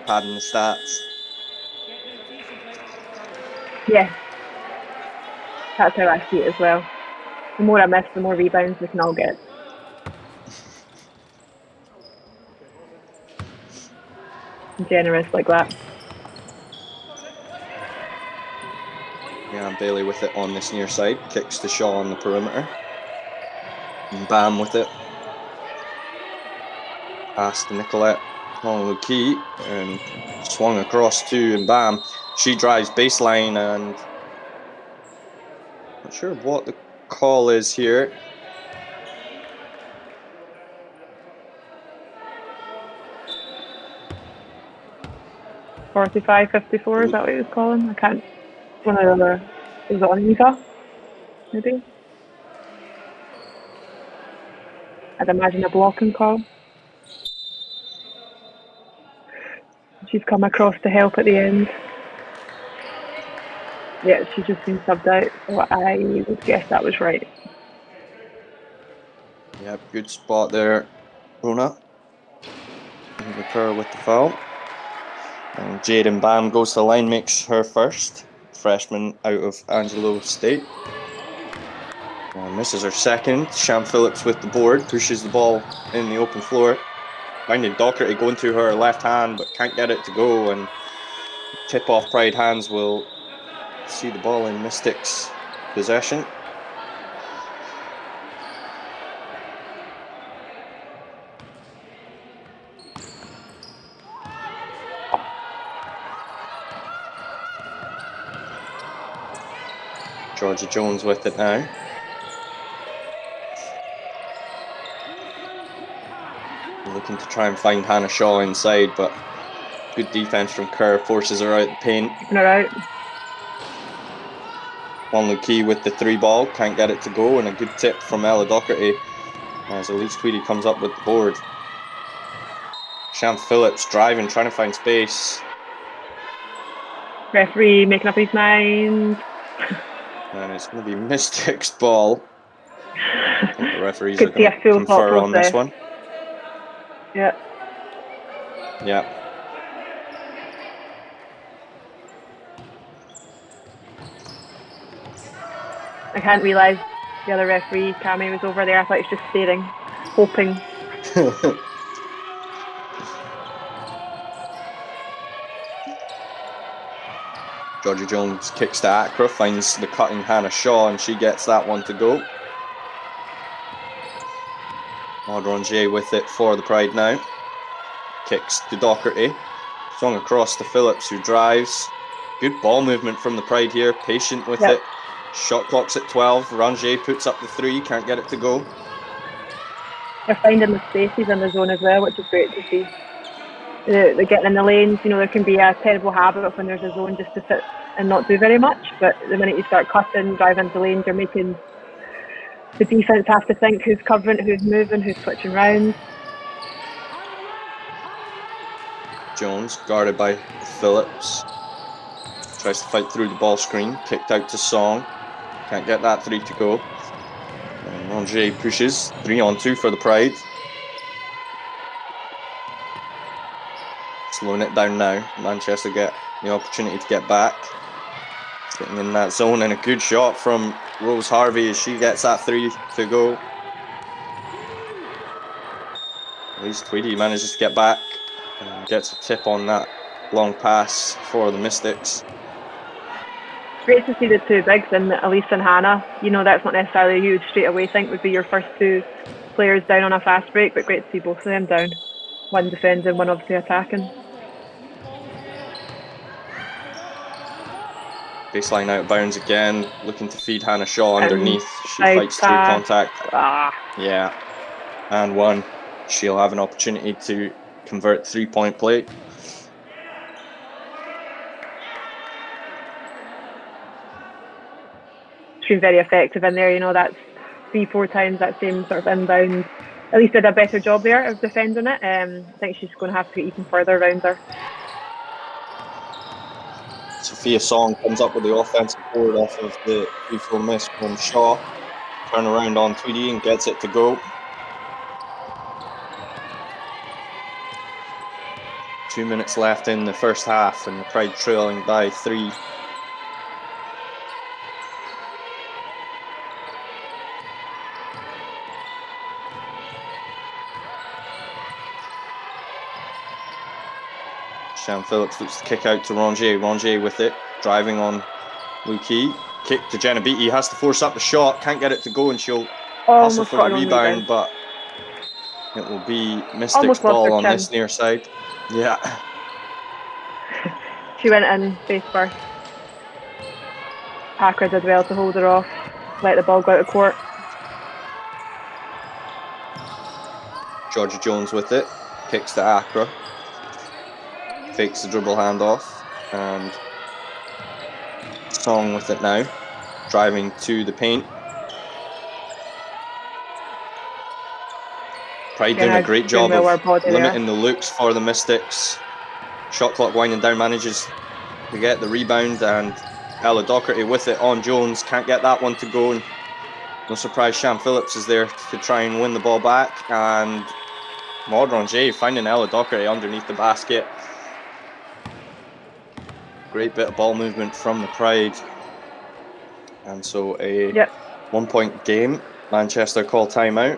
Padding the stats. Yeah. That's how I see it as well. The more I miss, the more rebounds we can all get. I'm generous like that. Yeah, Bailey with it on this near side. Kicks to Shaw on the perimeter. And Bam with it. Pass to Nicolette on Key and swung across to and Bam. She drives baseline and not sure what the call is here. .45-54, is that what he was calling? I can't. One or the other. Was it on Eva? Maybe? I'd imagine a blocking call. She's come across to help at the end. Yeah, she's just been subbed out, so I would guess that was right. Yeah, good spot there, Rona. Recur with the foul. And Jaden Bam goes to the line, makes her first. Freshman out of Angelo State. And this is her second. Sham Phillips with the board, pushes the ball in the open floor. Finding Docherty going through her left hand, but can't get it to go. And tip off Pride hands will see the ball in Mystics' possession. Georgia Jones with it now. Looking to try and find Hannah Shaw inside, but good defense from Kerr forces her out the paint. Keeping her out. Wonlu Key with the 3 ball, can't get it to go, and a good tip from Ella Docherty as Elise Tweedy comes up with the board. Sham Phillips driving, trying to find space. Referee making up his mind. And it's going to be Mystics' ball. I think the referees Could are going to confer on this one. Yeah. Yeah. I can't realise the other referee, Cammy, was over there. I thought he was just staring, hoping. Georgia Jones kicks to Accra, finds the cutting Hannah Shaw, and she gets that one to go. Audronje with it for the Pride now. Kicks to Docherty. Swung across to Phillips, who drives. Good ball movement from the Pride here, patient with it. Shot clock's at 12. Rangier puts up the 3, can't get it to go. They're finding the spaces in the zone as well, which is great to see. They're getting in the lanes. You know, there can be a terrible habit of when there's a zone just to sit and not do very much, but the minute you start cutting, driving into lanes, you're making the defence have to think who's covering, who's moving, who's switching round. Jones guarded by Phillips. Tries to fight through the ball screen. Kicked out to Song. Can't get that 3 to go. And Rangier pushes. 3-on-2 for the Pride. Slowing it down now. Manchester get the opportunity to get back. Sitting in that zone, and a good shot from Rose Harvey as she gets that 3 to go. At least Tweedy manages to get back and gets a tip on that long pass for the Mystics. Great to see the two bigs in Elise and Hannah. You know, that's not necessarily you would straight away think would be your first two players down on a fast break, but great to see both of them down. One defending, one obviously attacking. Baseline out of bounds again, looking to feed Hannah Shaw underneath. She fights through contact. Yeah, and one. She'll have an opportunity to convert 3-point play. She's been very effective in there. You know, that's 3-4 times that same sort of inbound. At least did a better job there of defending it. I think she's going to have to get even further around her. Sophia Song comes up with the offensive board off of the free-throw miss from Shaw. Turn around on Tweedy and gets it to go. 2 minutes left in the first half, and the Pride trailing by 3. Shan Phillips looks to kick out to Rongier. Rongier with it, driving on Lukey. Kick to Jenna Beattie, has to force up the shot, can't get it to go, and she'll hustle for the rebound, but it will be Mystics' ball on this near side. Yeah. She went in face first. Packer did well to hold her off, let the ball go out of court. Georgia Jones with it, kicks to Accra. Fakes the dribble handoff, and Song with it now, driving to the paint. Pride doing a great job of limiting the looks for the Mystics. Shot clock winding down, manages to get the rebound, and Ella Docherty with it on Jones, can't get that one to go. And no surprise, Shan Phillips is there to try and win the ball back, and Maud Rongier finding Ella Docherty underneath the basket. Great bit of ball movement from the Pride. And so a 1-point game. Manchester call timeout.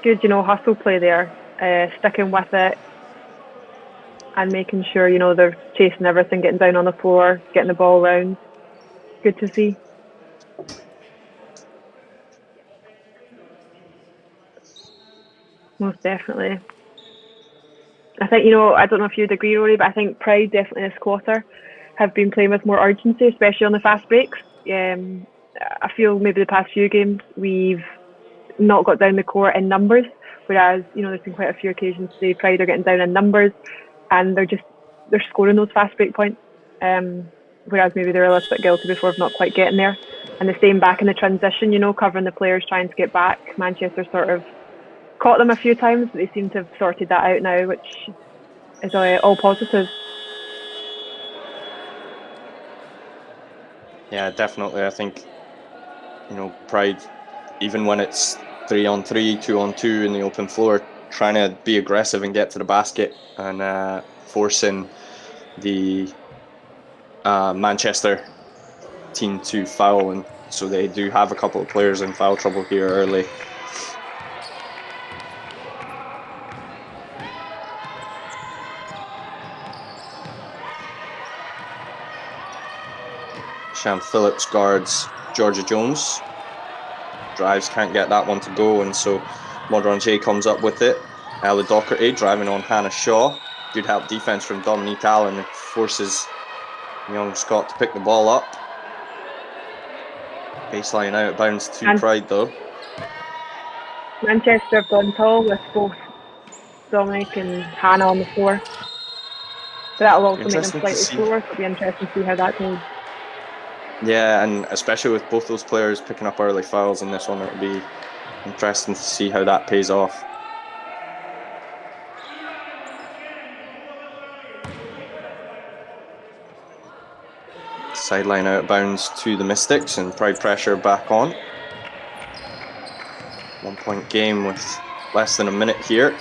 Good, you know, hustle play there. Sticking with it and making sure, you know, they're chasing everything, getting down on the floor, getting the ball around. Good to see. Most definitely. I think, you know, I don't know if you'd agree, Rory, but I think Pride definitely this quarter have been playing with more urgency, especially on the fast breaks. I feel maybe the past few games we've not got down the court in numbers, whereas, you know, there's been quite a few occasions today Pride are getting down in numbers and they're scoring those fast break points, whereas maybe they're a little bit guilty before of not quite getting there. And the same back in the transition, you know, covering the players trying to get back. Manchester sort of caught them a few times, but they seem to have sorted that out now, which is all positive. Yeah, definitely. I think, you know, Pride, even when it's 3-on-3, 2-on-2 in the open floor, trying to be aggressive and get to the basket and forcing the Manchester team to foul, and so they do have a couple of players in foul trouble here early. Shan Phillips guards Georgia Jones. Drives, can't get that one to go, and so Maud Rongier comes up with it. Ella Docherty driving on Hannah Shaw. Good help defense from Dominique Allen. It forces young Scott to pick the ball up. Baseline out of bounds to Pride though. Manchester have gone tall with both Dominic and Hannah on the floor. But that'll also make them slightly slower, so it'll be interesting to see how that goes. Yeah, and especially with both those players picking up early fouls in this one, it'll be interesting to see how that pays off. Sideline out of bounds to the Mystics, and Pride pressure back on. 1-point game with less than a minute here.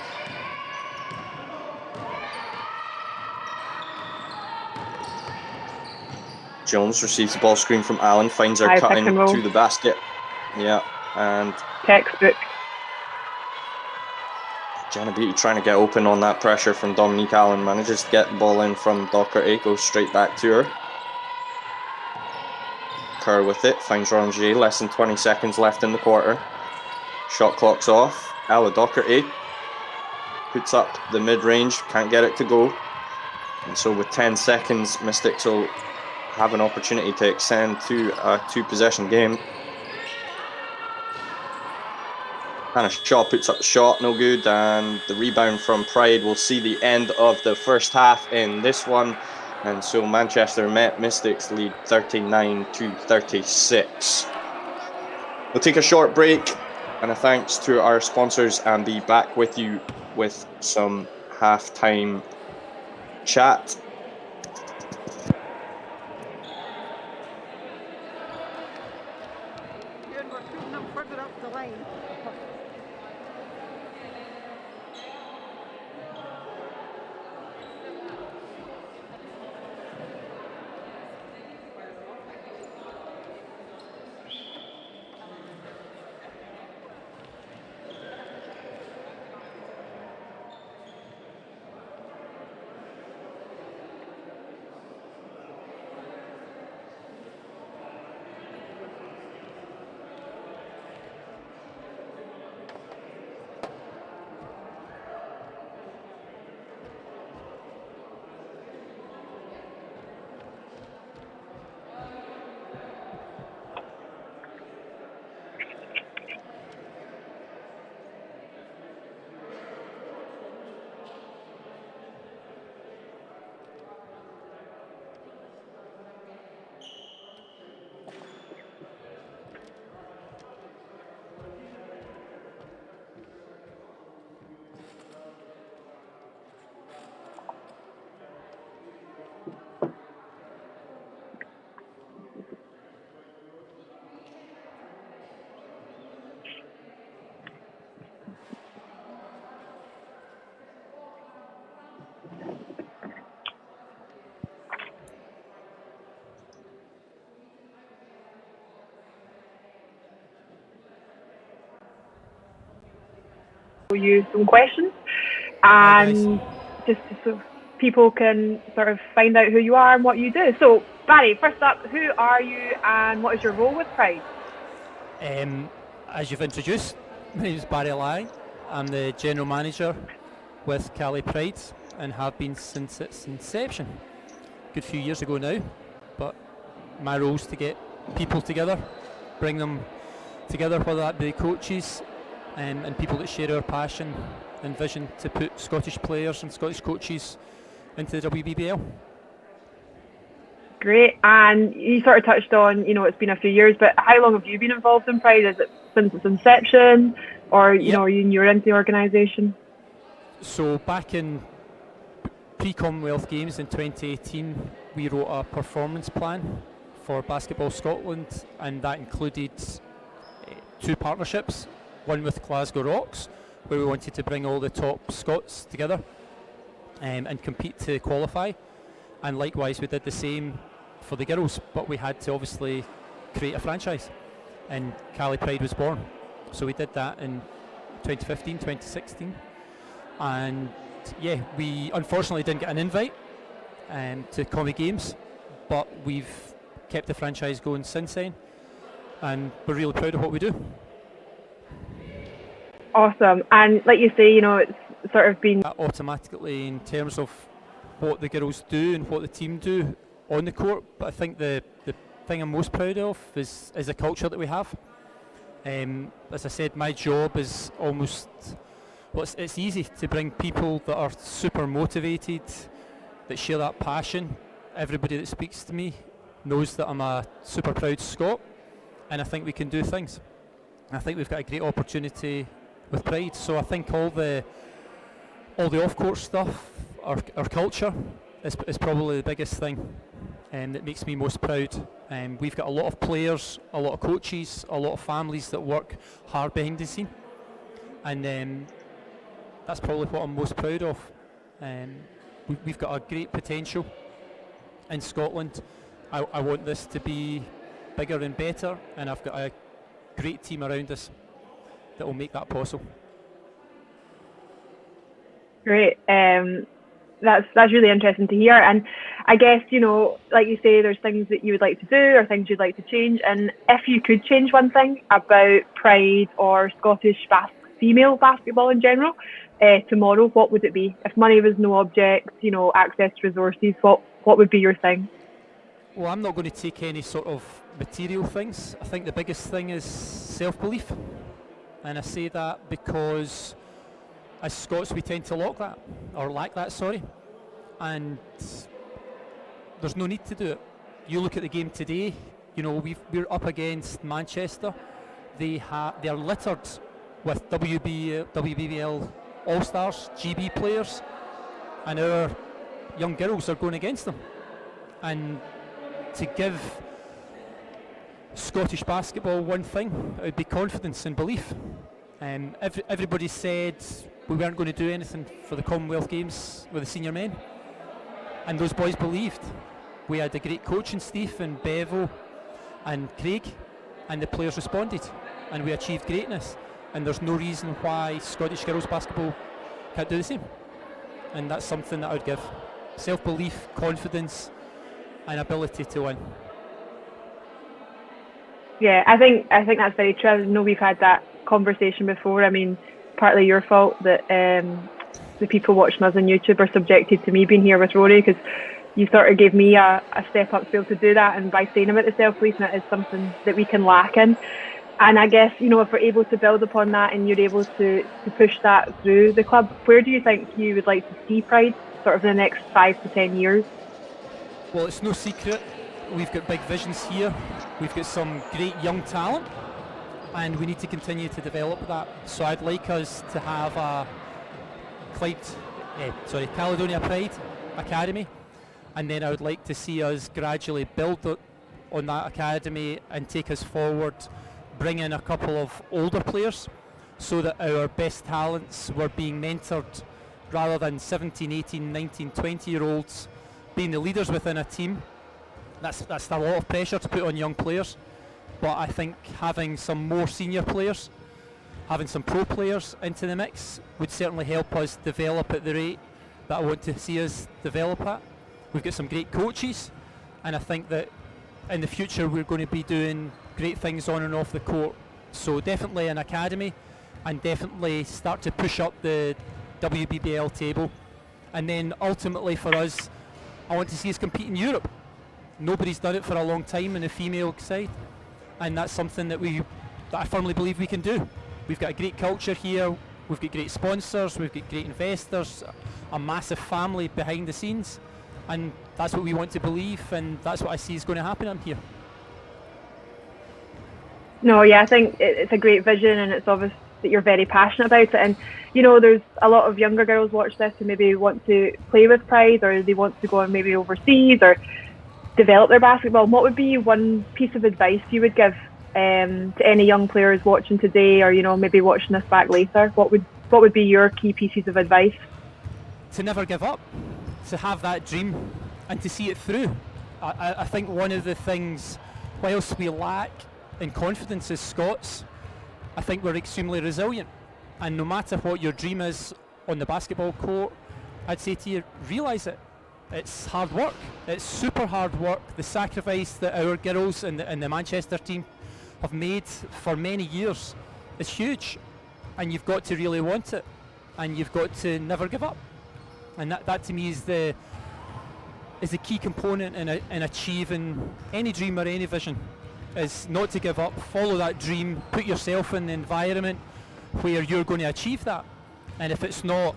Jones receives the ball screen from Allen, finds her cutting to the basket. Yeah, and textbook. Jenna Beattie trying to get open on that pressure from Dominique Allen, manages to get the ball in from Doherty, goes straight back to her. Kerr with it, finds Rongier, less than 20 seconds left in the quarter. Shot clock's off. Ella Doherty puts up the mid-range, can't get it to go. And so with 10 seconds, Mystics will have an opportunity to extend to a 2-possession game. Hannah Shaw puts up the shot, no good, and the rebound from Pride will see the end of the first half in this one. And so Manchester Mystics lead 39-36. We'll take a short break and a thanks to our sponsors and be back with you with some halftime chat. We're putting them further up the line. You some questions, and just so people can sort of find out who you are and what you do. So Barry, first up, who are you and what is your role with Pride? As you've introduced, my name is Barry Lang. I'm the general manager with Caledonia Pride and have been since its inception. Good few years ago now, but my role is to get people together, bring them together, whether that be coaches and people that share our passion and vision to put Scottish players and Scottish coaches into the WBBL. Great, and you sort of touched on, it's been a few years, but how long have you been involved in Pride? Is it since its inception, or are you newer into the organisation? So back in pre-Commonwealth Games in 2018, we wrote a performance plan for Basketball Scotland, and that included 2 partnerships. One with Glasgow Rocks, where we wanted to bring all the top Scots together and compete to qualify. And likewise, we did the same for the girls, but we had to obviously create a franchise. And Cali Pride was born. So we did that in 2015, 2016. And we unfortunately didn't get an invite to Commie Games, but we've kept the franchise going since then. And we're really proud of what we do. Awesome, and like you say, it's sort of been automatically in terms of what the girls do and what the team do on the court. But I think the thing I'm most proud of is the culture that we have. As I said, my job is it's easy to bring people that are super motivated, that share that passion. Everybody that speaks to me knows that I'm a super proud Scot, and I think we can do things. I think we've got a great opportunity with Pride. So I think all the off-court stuff, our culture, is probably the biggest thing that makes me most proud. We've got a lot of players, a lot of coaches, a lot of families that work hard behind the scene, and that's probably what I'm most proud of. We've got a great potential in Scotland, I want this to be bigger and better, and I've got a great team around us that will make that possible. Great. That's really interesting to hear. And I guess, like you say, there's things that you would like to do or things you'd like to change. And if you could change one thing about Pride or Scottish female basketball in general tomorrow, what would it be? If money was no object, access to resources, what would be your thing? Well, I'm not going to take any sort of material things. I think the biggest thing is self-belief. And I say that because as Scots we tend to lack that, and there's no need to do it. You look at the game today, we're up against Manchester. They're littered with WBBL All-Stars, GB players, and our young girls are going against them. And to give Scottish basketball one thing, it would be confidence and belief. Everybody said we weren't going to do anything for the Commonwealth Games with the senior men, and those boys believed. We had a great coach in Steve and Bevo and Craig, and the players responded, and we achieved greatness. And there's no reason why Scottish girls basketball can't do the same. And that's something that I would give: self-belief, confidence, and ability to win. Yeah, I think that's very true. I know we've had that conversation before. I mean, partly your fault that the people watching us on YouTube are subjected to me being here with Rory, because you sort of gave me a step up to be able to do that, and by saying about the self-belief, that is something that we can lack in. And I guess, if we're able to build upon that and you're able to push that through the club, where do you think you would like to see Pride sort of in the next 5 to 10 years? Well, it's no secret. We've got big visions here. We've got some great young talent, and we need to continue to develop that. So I'd like us to have a Caledonia Pride Academy, and then I would like to see us gradually build on that academy and take us forward, bring in a couple of older players so that our best talents were being mentored rather than 17, 18, 19, 20-year-olds being the leaders within a team. That's a lot of pressure to put on young players, but I think having some more senior players, having some pro players into the mix would certainly help us develop at the rate that I want to see us develop at. We've got some great coaches, and I think that in the future we're going to be doing great things on and off the court. So definitely an academy, and definitely start to push up the WBBL table. And then ultimately for us, I want to see us compete in Europe. Nobody's done it for a long time in the female side, and that's something that I firmly believe we can do. We've got a great culture here, we've got great sponsors, we've got great investors, a massive family behind the scenes, and that's what we want to believe, and that's what I see is going to happen on here. No, yeah, I think it's a great vision, and it's obvious that you're very passionate about it. And there's a lot of younger girls watch this who maybe want to play with Pride, or they want to go and maybe overseas or develop their basketball. What would be one piece of advice you would give to any young players watching today, or maybe watching this back later? What would be your key pieces of advice? To never give up, to have that dream and to see it through. I think one of the things, whilst we lack in confidence as Scots, I think we're extremely resilient, and no matter what your dream is on the basketball court, I'd say to you, realise it. It's hard work. It's super hard work. The sacrifice that our girls and the Manchester team have made for many years is huge, and you've got to really want it, and you've got to never give up. And that to me is the key component in achieving any dream or any vision, is not to give up, follow that dream, put yourself in the environment where you're going to achieve that. And if it's not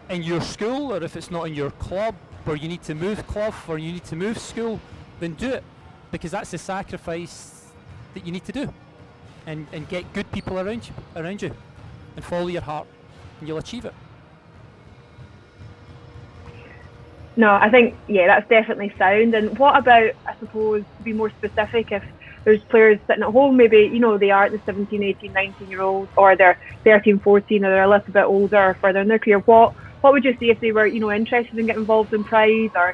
in your school, or if it's not in your club, or you need to move club, or you need to move school, then do it, because that's the sacrifice that you need to do, and get good people around you, and follow your heart, and you'll achieve it. No, I think, that's definitely sound. And what about, I suppose, to be more specific, if there's players sitting at home, maybe, they are the 17, 18, 19-year-olds, or they're 13, 14, or they're a little bit older or further in their career, what what would you say if they were, interested in getting involved in Pride, or,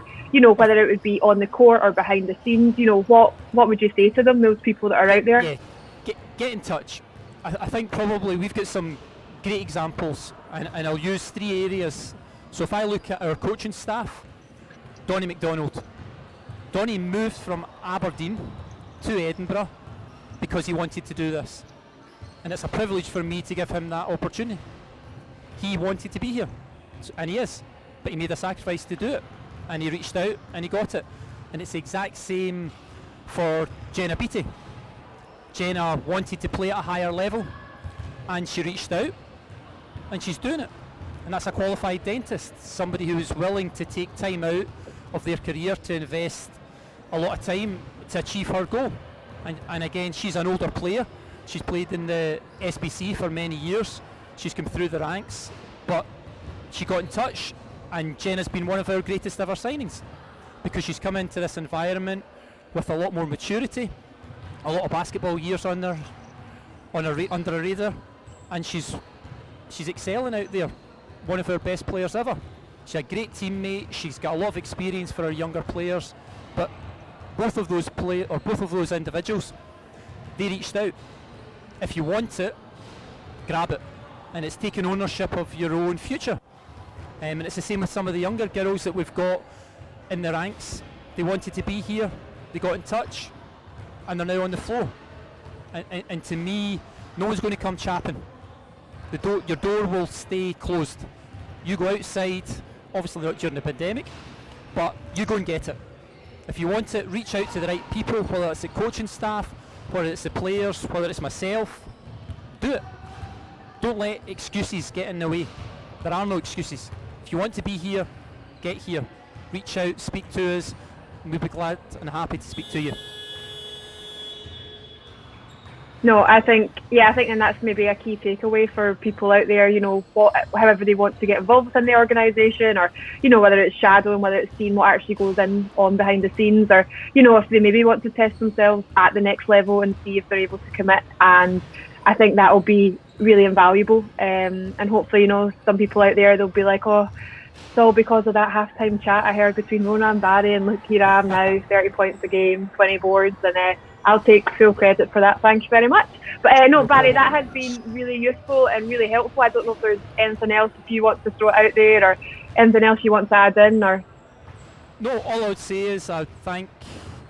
whether it would be on the court or behind the scenes? What would you say to them, those people that are out there? Yeah, get in touch. I think probably we've got some great examples, and I'll use 3 areas. So if I look at our coaching staff, Donny McDonald. Donny moved from Aberdeen to Edinburgh because he wanted to do this. And it's a privilege for me to give him that opportunity. He wanted to be here, and he is, but he made a sacrifice to do it, and he reached out and he got it. And it's the exact same for Jenna Beattie. Jenna wanted to play at a higher level, and she reached out, and she's doing it. And that's a qualified dentist, somebody who's willing to take time out of their career to invest a lot of time to achieve her goal. And again, she's an older player. She's played in the SBC for many years. She's come through the ranks, but she got in touch, and Jenna's been one of our greatest ever signings because she's come into this environment with a lot more maturity, a lot of basketball years under her radar, and she's excelling out there. One of our best players ever. She's a great teammate. She's got a lot of experience for our younger players, but both of those individuals, they reached out. If you want it, grab it, and it's taking ownership of your own future. And it's the same with some of the younger girls that we've got in the ranks. They wanted to be here, they got in touch, and they're now on the floor. And to me, no one's going to come chapping. Your door will stay closed. You go outside, obviously not during the pandemic, but you go and get it. If you want it, reach out to the right people, whether it's the coaching staff, whether it's the players, whether it's myself. Do it. Don't let excuses get in the way. There are no excuses. If you want to be here, get here. Reach out, speak to us, and we'll be glad and happy to speak to you. No, I think and that's maybe a key takeaway for people out there, however they want to get involved within the organisation, or, whether it's shadowing, whether it's seeing what actually goes on behind the scenes, or, if they maybe want to test themselves at the next level and see if they're able to commit. And I think that will be really invaluable. And hopefully, some people out there, they'll be like, oh, it's all because of that halftime chat I heard between Rona and Barry, and look, here I am now, 30 points a game, 20 boards, and I'll take full credit for that. Thank you very much. But no, Barry, that has been really useful and really helpful. I don't know if there's anything else if you want to throw it out there, or anything else you want to add in, or... No, all I would say is I thank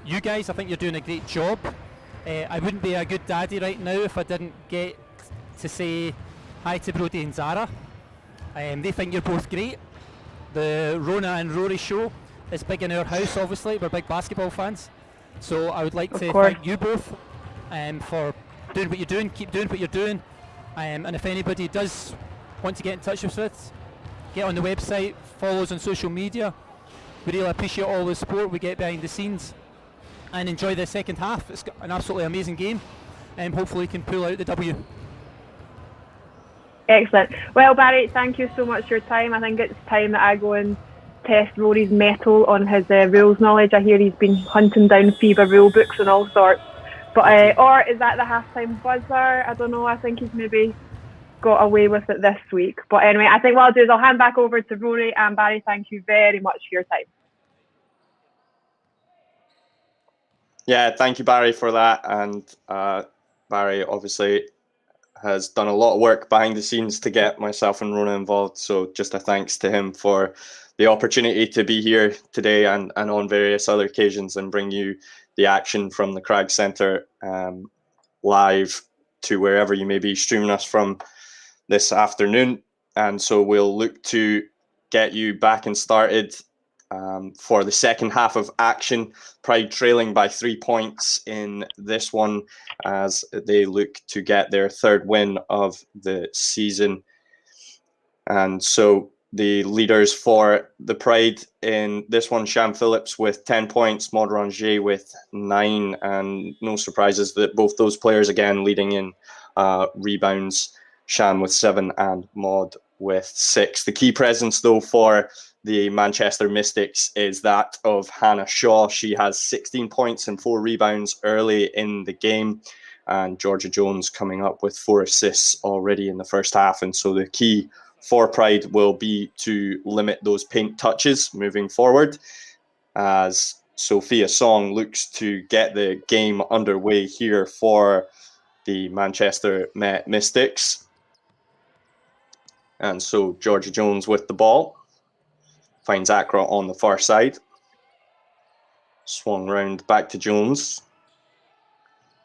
you guys. I think you're doing a great job. I wouldn't be a good daddy right now if I didn't get to say hi to Brodie and Zara. They think you're both great. The Rona and Rory show is big in our house, obviously. We're big basketball fans. So I would like to thank you both for doing what you're doing. Keep doing what you're doing. And if anybody does want to get in touch with us, get on the website, follow us on social media. We really appreciate all the support we get behind the scenes, and enjoy the second half. It's an absolutely amazing game, and hopefully we can pull out the W. Excellent. Well, Barry, thank you so much for your time. I think it's time that I go and test Rory's mettle on his rules knowledge. I hear he's been hunting down FIBA rule books and all sorts. But or is that the halftime buzzer? I don't know. I think he's maybe got away with it this week. But anyway, I think what I'll do is I'll hand back over to Rory. And Barry, thank you very much for your time. Yeah, thank you, Barry, for that. And Barry obviously has done a lot of work behind the scenes to get myself and Rona involved. So just a thanks to him for the opportunity to be here today and on various other occasions and bring you the action from the Crag Centre live to wherever you may be streaming us from this afternoon. And so we'll look to get you back and started for the second half of action. Pride trailing by 3 points in this one as they look to get their third win of the season. And so the leaders for the Pride in this one, Sham Phillips with 10 points, Maud Ranger with 9, and no surprises that both those players again leading in rebounds, Sham with 7 and Maud with 6. The key presence though for the Manchester Mystics is that of Hannah Shaw. She has 16 points and 4 rebounds early in the game, and Georgia Jones coming up with 4 assists already in the first half. And so the key for Pride will be to limit those paint touches moving forward, as Sophia Song looks to get the game underway here for the Manchester Met Mystics. And so Georgia Jones with the ball, finds Accra on the far side. Swung round back to Jones,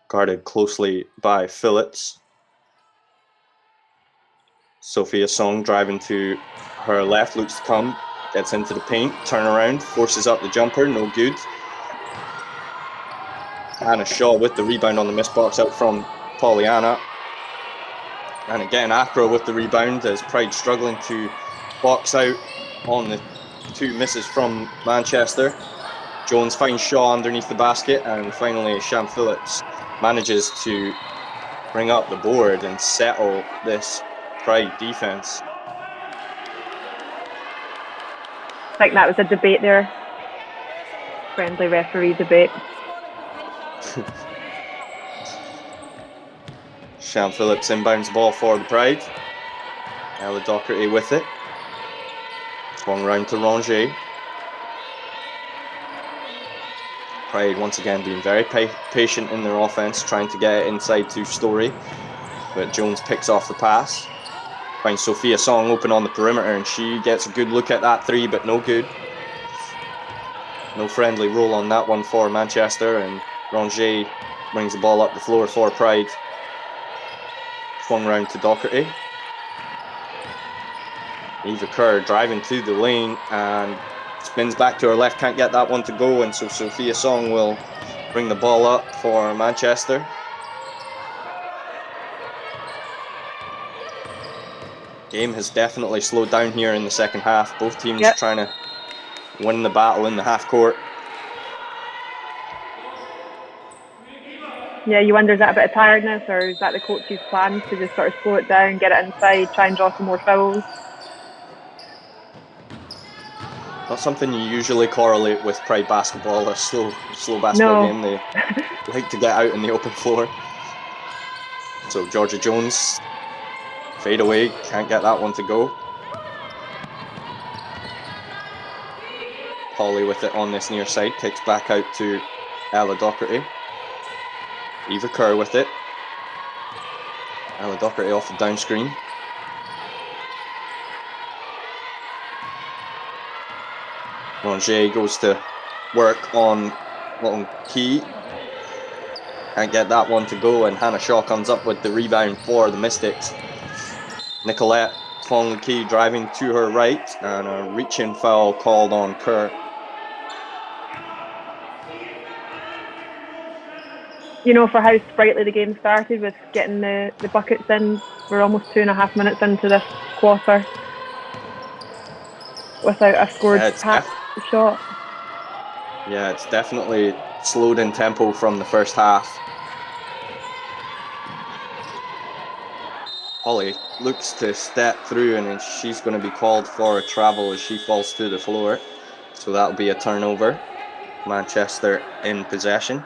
guarded closely by Phillips. Sophia Song driving to her left, looks to come, gets into the paint, turn around, forces up the jumper, no good. Hannah Shaw with the rebound on the miss box out from Pollyanna. And again, Accra with the rebound as Pride struggling to box out on the two misses from Manchester. Jones finds Shaw underneath the basket, and finally Sham Phillips manages to bring up the board and settle this Pride defense. I think that was a debate there. Friendly referee debate. Sham Phillips inbounds the ball for the Pride. Ella Docherty with it. Swung round to Rongier. Pride once again being very patient in their offense, trying to get it inside to Story. But Jones picks off the pass. Finds Sophia Song open on the perimeter, and she gets a good look at that three, but no good. No friendly roll on that one for Manchester, and Rongier brings the ball up the floor for Pride. Swung round to Docherty. Eva Kerr driving to the lane and spins back to her left, can't get that one to go, and so Sophia Song will bring the ball up for Manchester. Game has definitely slowed down here in the second half. Both teams trying to win the battle in the half court. Yeah, you wonder, is that a bit of tiredness, or is that the coach's plan to just sort of slow it down, get it inside, try and draw some more fouls? Not something you usually correlate with Pride basketball, a slow basketball game. They like to get out in the open floor. So Georgia Jones, fade away, can't get that one to go. Polly with it on this near side, kicks back out to Ella Docherty. Eva Kerr with it. Ella Docherty off the down screen. Rongier goes to work on Long Key. Can't get that one to go, and Hannah Shaw comes up with the rebound for the Mystics. Nicolette Fong Key driving to her right, and a reaching foul called on Kerr. You know, for how sprightly the game started with getting the buckets in, we're almost 2.5 minutes into this quarter without a scored shot. Yeah, it's definitely slowed in tempo from the first half. Holly looks to step through, and she's going to be called for a travel as she falls to the floor. So that'll be a turnover. Manchester in possession.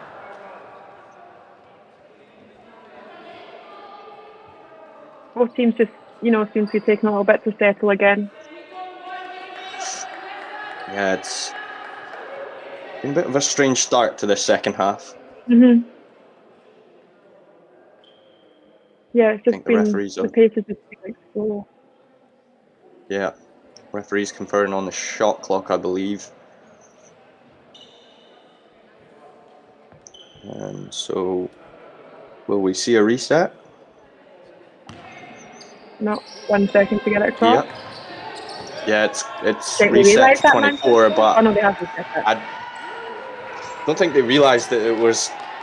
Both teams just, seem to be taking a little bit to settle again. Yeah, it's been a bit of a strange start to this second half. Yeah, it's just been, the pace has just been slow. Yeah, referees conferring on the shot clock, I believe. And so, will we see a reset? No, 1 second to get it across. Yeah, it's reset to 24, but oh no, they have reset it. I don't think they realised that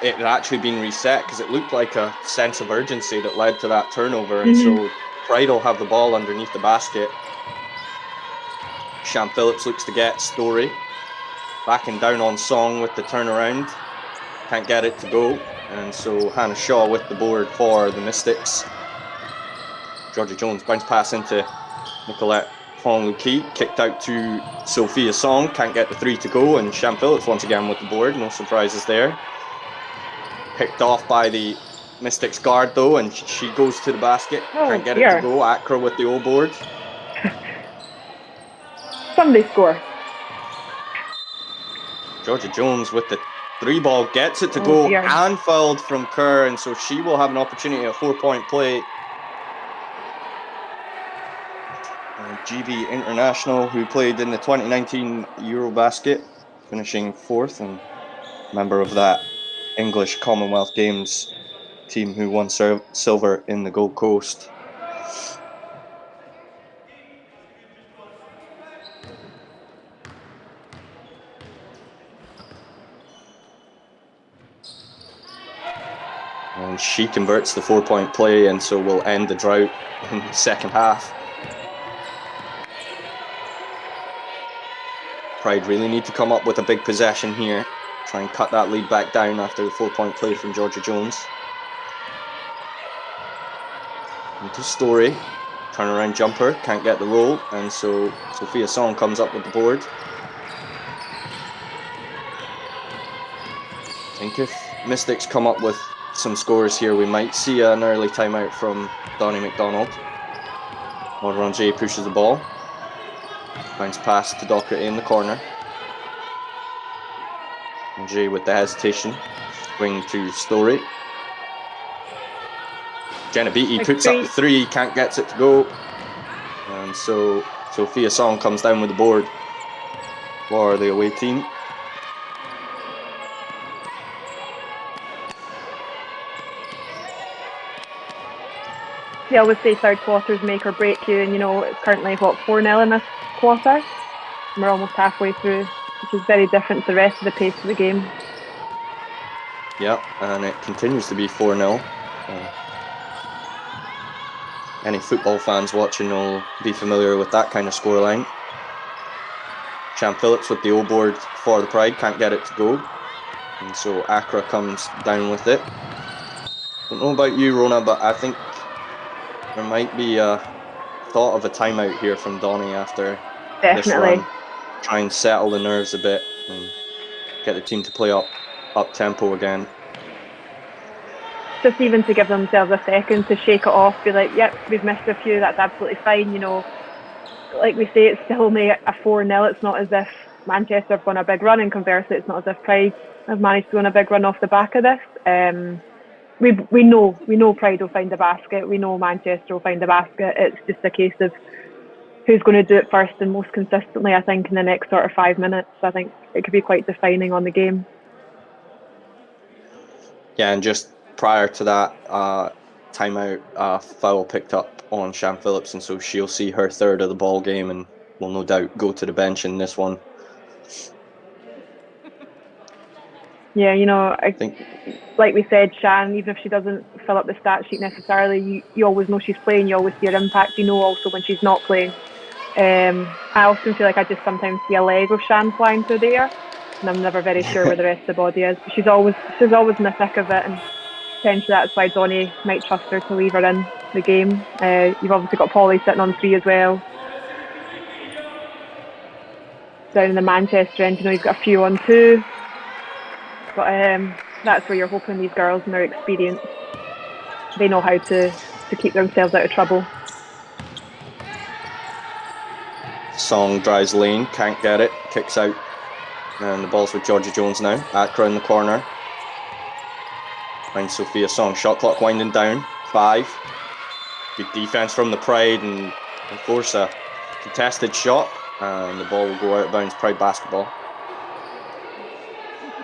it had actually been reset, because it looked like a sense of urgency that led to that turnover, and so Pride will have the ball underneath the basket. Sham Phillips looks to get Story, backing down on Song with the turnaround, can't get it to go, and so Hannah Shaw with the board for the Mystics. Georgia Jones bounce pass into Nicolette Fong-Luki, kicked out to Sophia Song, can't get the three to go, and Sham Phillips once again with the board, no surprises there. Picked off by the Mystics guard though, and she goes to the basket, can't get it to go. Accra with the O board. Somebody score. Georgia Jones with the 3 ball, gets it to Oh, go, dear. and fouled from Kerr, and so she will have an opportunity at 4-point play. GB international, who played in the 2019 Eurobasket, finishing 4th, and member of that English Commonwealth Games team who won silver in the Gold Coast. And she converts the 4-point play, and so we'll end the drought in the second half. Pride really need to come up with a big possession here. Try and cut that lead back down after the 4-point play from Georgia Jones. Into Story. Turnaround jumper, can't get the roll, and so Sophia Song comes up with the board. I think if Mystics come up with some scores here, we might see an early timeout from Donnie McDonald. Ranger pushes the ball. Bounce pass to Docherty in the corner. Ranger with the hesitation. Swing to Story. Jenna Beattie puts up the 3, can't get it to go. And so Sophia Song comes down with the board for the away team. They always say third quarters make or break you, and it's currently 4-0 in this quarter. And we're almost halfway through, which is very different to the rest of the pace of the game. Yeah, and it continues to be 4-0. Any football fans watching will be familiar with that kind of scoreline. Champ Phillips with the O board for the Pride, can't get it to go. And so Accra comes down with it. Don't know about you, Rona, but I think there might be a thought of a timeout here from Donnie after this run. Try and settle the nerves a bit and get the team to play up tempo again. Just even to give themselves a second to shake it off, be like, yep, we've missed a few, that's absolutely fine. Like we say, it's still only a 4-0. It's not as if Manchester have gone a big run, and conversely, it's not as if Pride have managed to go on a big run off the back of this. We know Pride will find a basket. We know Manchester will find a basket. It's just a case of who's going to do it first and most consistently, I think, in the next sort of 5 minutes. I think it could be quite defining on the game. Yeah, and just prior to that timeout, foul picked up on Sham Phillips, and so she'll see her third of the ball game and will no doubt go to the bench in this one. Yeah, I think, like we said, Shan, even if she doesn't fill up the stat sheet necessarily, you always know she's playing, you always see her impact, also when she's not playing. I often feel like I just sometimes see a leg of Shan flying through the air, and I'm never very sure where the rest of the body is. But she's always in the thick of it, and potentially that's why Donnie might trust her to leave her in the game. You've obviously got Polly sitting on 3 as well. Down in the Manchester end, you've got a few on 2. But that's where you're hoping these girls and their experience, they know how to keep themselves out of trouble. Song drives lane, can't get it, kicks out. And the ball's with Georgia Jones now. Accra in the corner. Finds Sophia Song. Shot clock winding down. 5. Good defense from the Pride, and of course a contested shot. And the ball will go out of bounds. Pride basketball.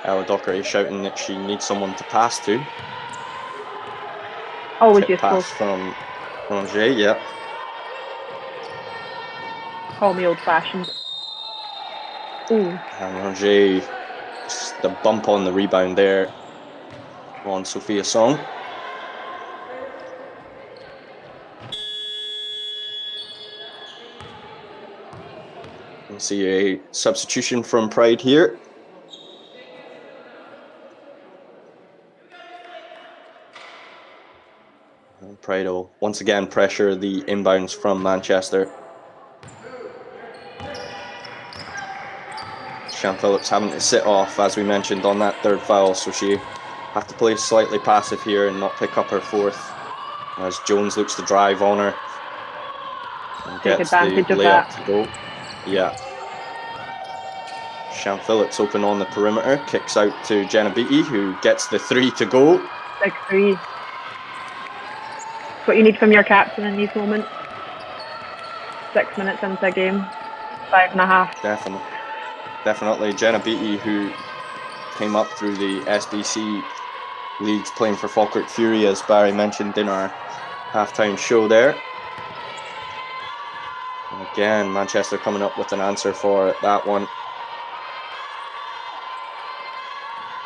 Ella Docherty shouting that she needs someone to pass to. Always useful. Pass from Ranger, yeah. Call me old-fashioned. Ooh. And Ranger, just the bump on the rebound there on Sophia Song. We'll see a substitution from Pride here. Pride will once again pressure the inbounds from Manchester. Sham Phillips having to sit off, as we mentioned, on that third foul, so she have to play slightly passive here and not pick up her 4th, as Jones looks to drive on her and take gets the advantage of layup that to go. Yeah, Shan Phillips open on the perimeter, kicks out to Jenna Beattie, who gets the 3 to go. Big 3. It's what you need from your captain in these moments. 6 minutes into a game, 5.5. Definitely. Jenna Beattie, who came up through the SBC leagues playing for Falkirk Fury, as Barry mentioned in our halftime show there. And again, Manchester coming up with an answer for that one.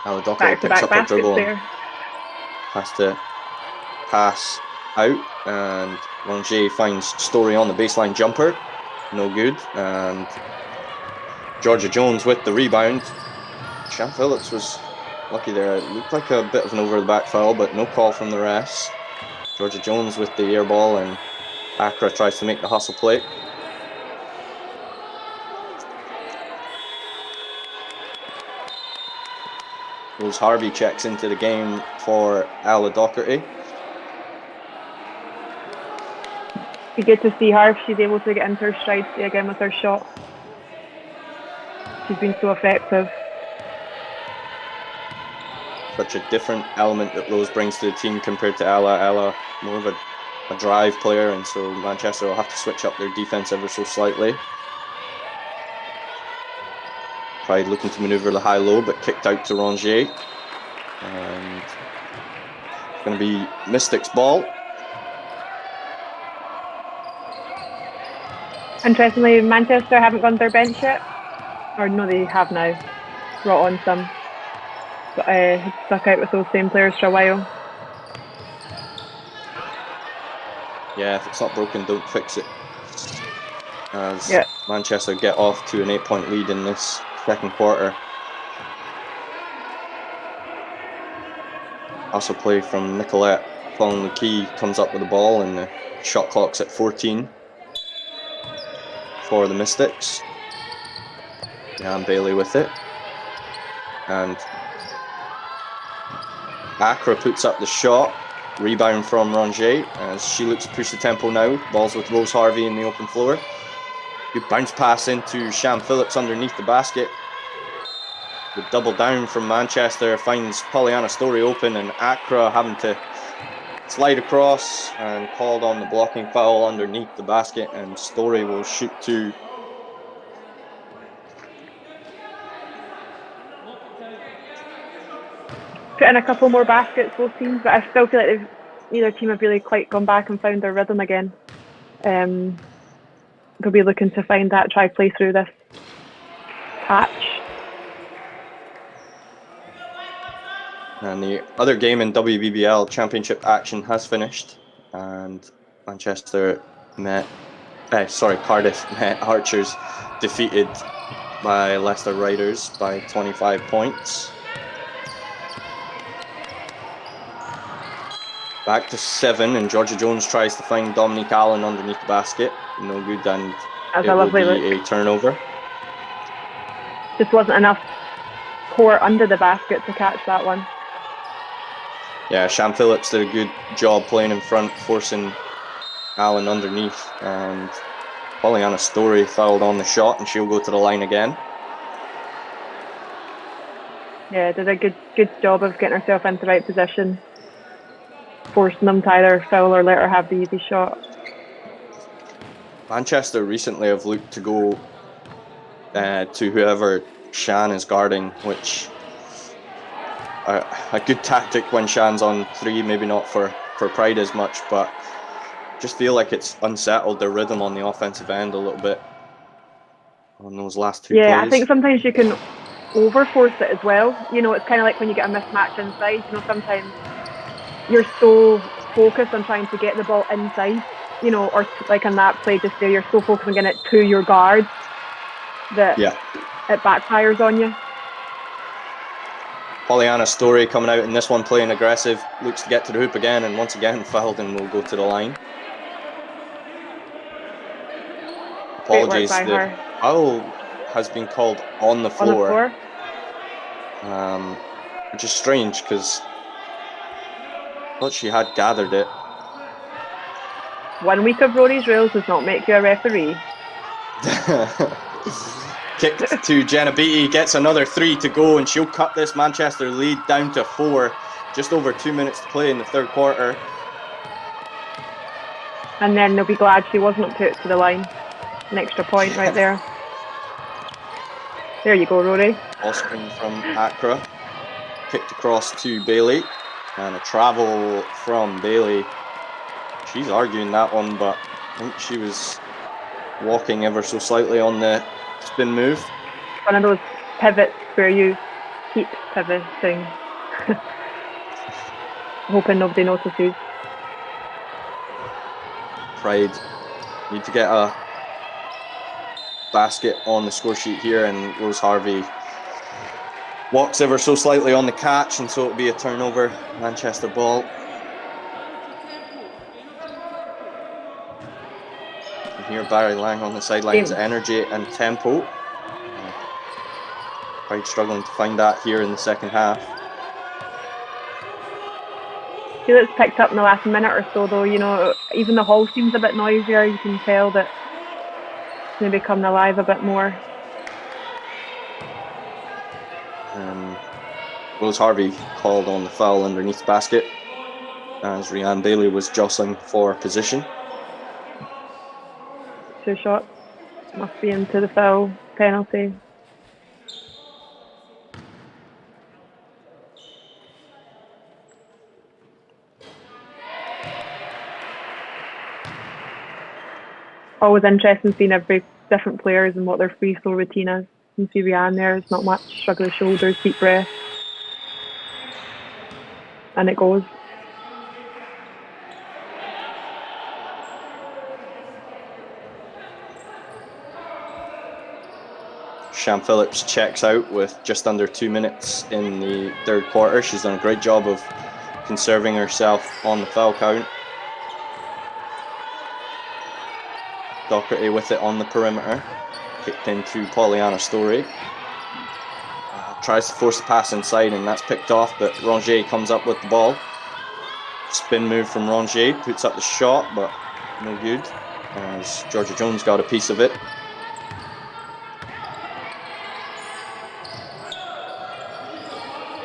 Caledonia picks up a dribble and has to pass out, and Rongier finds Story on the baseline jumper, no good, and Georgia Jones with the rebound. Shan Phillips was lucky there. It looked like a bit of an over the back foul, but no call from the refs. Georgia Jones with the air ball, and Accra tries to make the hustle play. Rose Harvey checks into the game for Ala Docherty. Be good to see her if she's able to get into her stride again with her shot. She's been so effective. Such a different element that Rose brings to the team compared to Ella. Ella, more of a drive player, and so Manchester will have to switch up their defense ever so slightly. Pride looking to maneuver the high-low, but kicked out to Rongier. And it's going to be Mystics' ball. Interestingly, Manchester haven't gone to their bench yet. Or no, they have now. Brought on some. But had stuck out with those same players for a while. Yeah, if it's not broken, don't fix it. As Manchester get off to an 8-point lead in this second quarter. Also play from Nicolette following the key, comes up with the ball, and the shot clock's at 14 for the Mystics. Jan Bailey with it, and Accra puts up the shot. Rebound from Rongier as she looks to push the tempo now. Ball's with Rose Harvey in the open floor. Good bounce pass into Shan Phillips underneath the basket. The double down from Manchester finds Pollyanna Story open, and Accra having to slide across and called on the blocking foul underneath the basket, and Story will shoot 2. Put in a couple more baskets, both teams, but I still feel like neither team have really quite gone back and found their rhythm again. They'll be looking to find that, try play through this patch. And the other game in WBBL Championship action has finished, and Cardiff met Archers, defeated by Leicester Riders by 25 points. Back to 7, and Georgia Jones tries to find Dominique Allen underneath the basket. No good, and That's it will be a turnover. Just wasn't enough core under the basket to catch that one. Yeah, Shan Phillips did a good job playing in front, forcing Allen underneath, and Pollyanna Story fouled on the shot, and she'll go to the line again. Yeah, did a good job of getting herself into the right position, forcing them to either foul or let her have the easy shot. Manchester recently have looked to go to whoever Shan is guarding, which a good tactic when Shan's on 3, maybe not for Pride as much, but just feel like it's unsettled their rhythm on the offensive end a little bit on those last 2 plays. Yeah, I think sometimes you can overforce it as well. You know, it's kind of like when you get a mismatch inside. You know, sometimes you're so focused on trying to get the ball inside, you know, or like on that play just there, you're so focused on getting it to your guards that it backfires on you. Pollyanna Story coming out in this one, playing aggressive, looks to get to the hoop again, and once again fouled, and will go to the line. Apologies, the foul has been called on the floor. Which is strange because I thought she had gathered it. 1 week of Rory's rules does not make you a referee. Kicked to Jenna Beattie, gets another 3 to go, and she'll cut this Manchester lead down to 4. Just over 2 minutes to play in the third quarter. And then they'll be glad she wasn't put to the line. An extra point right there. There you go, Rory. Ball screen from Accra. Kicked across to Bailey. And a travel from Bailey. She's arguing that one, but I think she was walking ever so slightly on the spin move. One of those pivots where you keep pivoting. Hoping nobody notices. Pride need to get a basket on the score sheet here, and Rose Harvey walks ever so slightly on the catch, and so it'll be a turnover. Manchester ball. And here Barry Lang on the sidelines, energy and tempo. Pride struggling to find that here in the second half. I feel it's picked up in the last minute or so, though. You know, even the hall seems a bit noisier. You can tell that it's maybe coming alive a bit more. Rose Harvey called on the foul underneath the basket as Rhiann Bailey was jostling for position. 2 shots. Must be into the foul penalty. Always interesting seeing every different players and what their free throw routine is. You can see Rhiann there, it's not much, shrug the shoulders, deep breath. And it goes. Sham Phillips checks out with just under 2 minutes in the third quarter. She's done a great job of conserving herself on the foul count. Docherty with it on the perimeter. Kicked into Pollyanna Story. Tries to force the pass inside, and that's picked off, but Rongier comes up with the ball. Spin move from Rongier, puts up the shot, but no good, as Georgia Jones got a piece of it.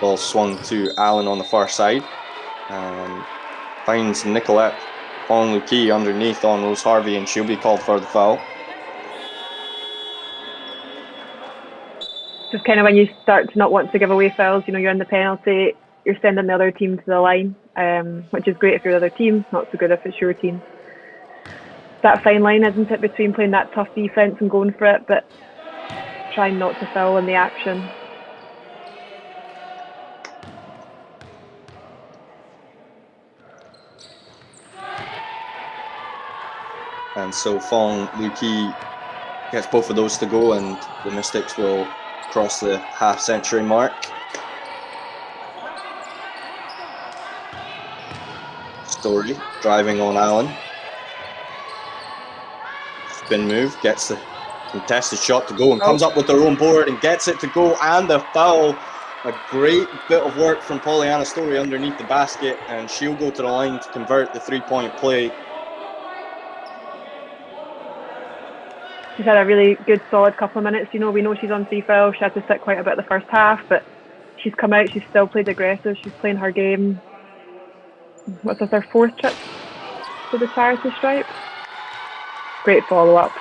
Ball swung to Allen on the far side. Finds Nicolette Fong-Lukey underneath on Rose Harvey, and she'll be called for the foul. Just kind of when you start to not want to give away fouls, you know, you're in the penalty, you're sending the other team to the line, which is great if you're the other team, not so good if it's your team. That fine line, isn't it, between playing that tough defence and going for it, but trying not to foul in the action. And so Fong-Lukey gets both of those to go, and the Mystics will cross the half-century mark. Story driving on Allen. Spin move, gets the contested shot to go, and comes up with their own board and gets it to go, and the foul. A great bit of work from Pollyanna Story underneath the basket, and she'll go to the line to convert the 3-point play. She's had a really good, solid couple of minutes. You know, we know she's on 3 fouls. She had to sit quite a bit the first half, but she's come out. She's still played aggressive. She's playing her game. What's this, her 4th trip to the charity stripe? Great follow-up.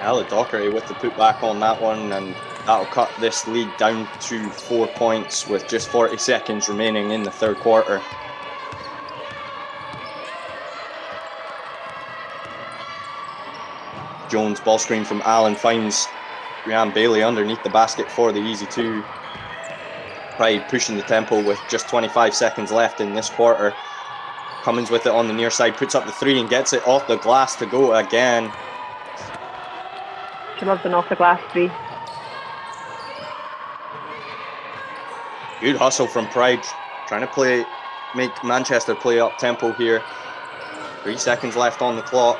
Ella Docherty with the putback on that one, and that'll cut this lead down to 4 points with just 40 seconds remaining in the third quarter. Jones ball screen from Allen finds Rhiann Bailey underneath the basket for the easy 2. Pride pushing the tempo with just 25 seconds left in this quarter. Cummins with it on the near side, puts up the 3 and gets it off the glass to go again. She loves an off the glass 3. Good hustle from Pride, trying to make Manchester play up tempo here. 3 seconds left on the clock.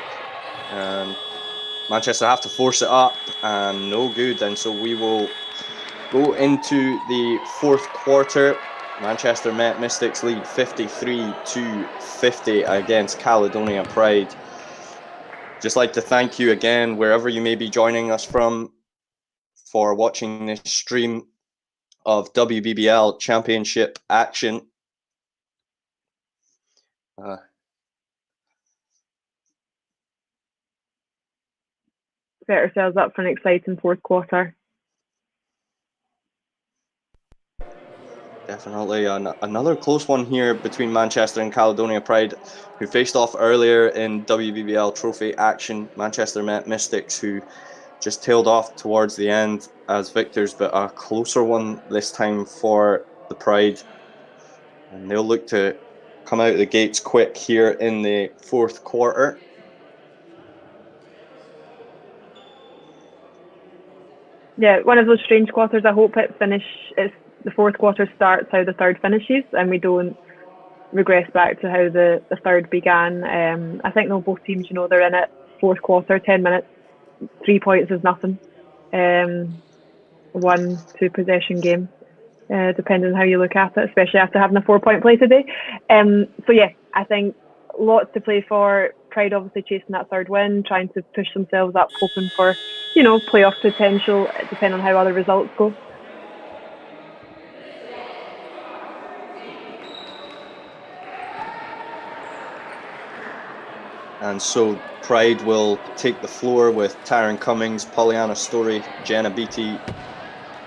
Manchester have to force it up, and no good, and so we will go into the fourth quarter. Manchester Met Mystics lead 53-50 against Caledonia Pride. Just like to thank you again, wherever you may be joining us from. for watching this stream of WBBL Championship action. Set ourselves up for an exciting fourth quarter. Definitely another close one here between Manchester and Caledonia Pride, who faced off earlier in WBBL Trophy action. Manchester met Mystics, who just tailed off towards the end as victors, but a closer one this time for the Pride. And they'll look to come out of the gates quick here in the fourth quarter. Yeah, one of those strange quarters. I hope it's the fourth quarter starts how the third finishes, and we don't regress back to how the third began. I think both teams, they're in it. Fourth quarter, 10 minutes, 3 points is nothing. 1-2 possession game, depending on how you look at it, especially after having a 4-point play today. So yeah, I think lots to play for. Pride obviously chasing that third win, trying to push themselves up, hoping for, playoff potential, depending on how other results go. And so Pride will take the floor with Taryn Cummings, Pollyanna Story, Jenna Beattie,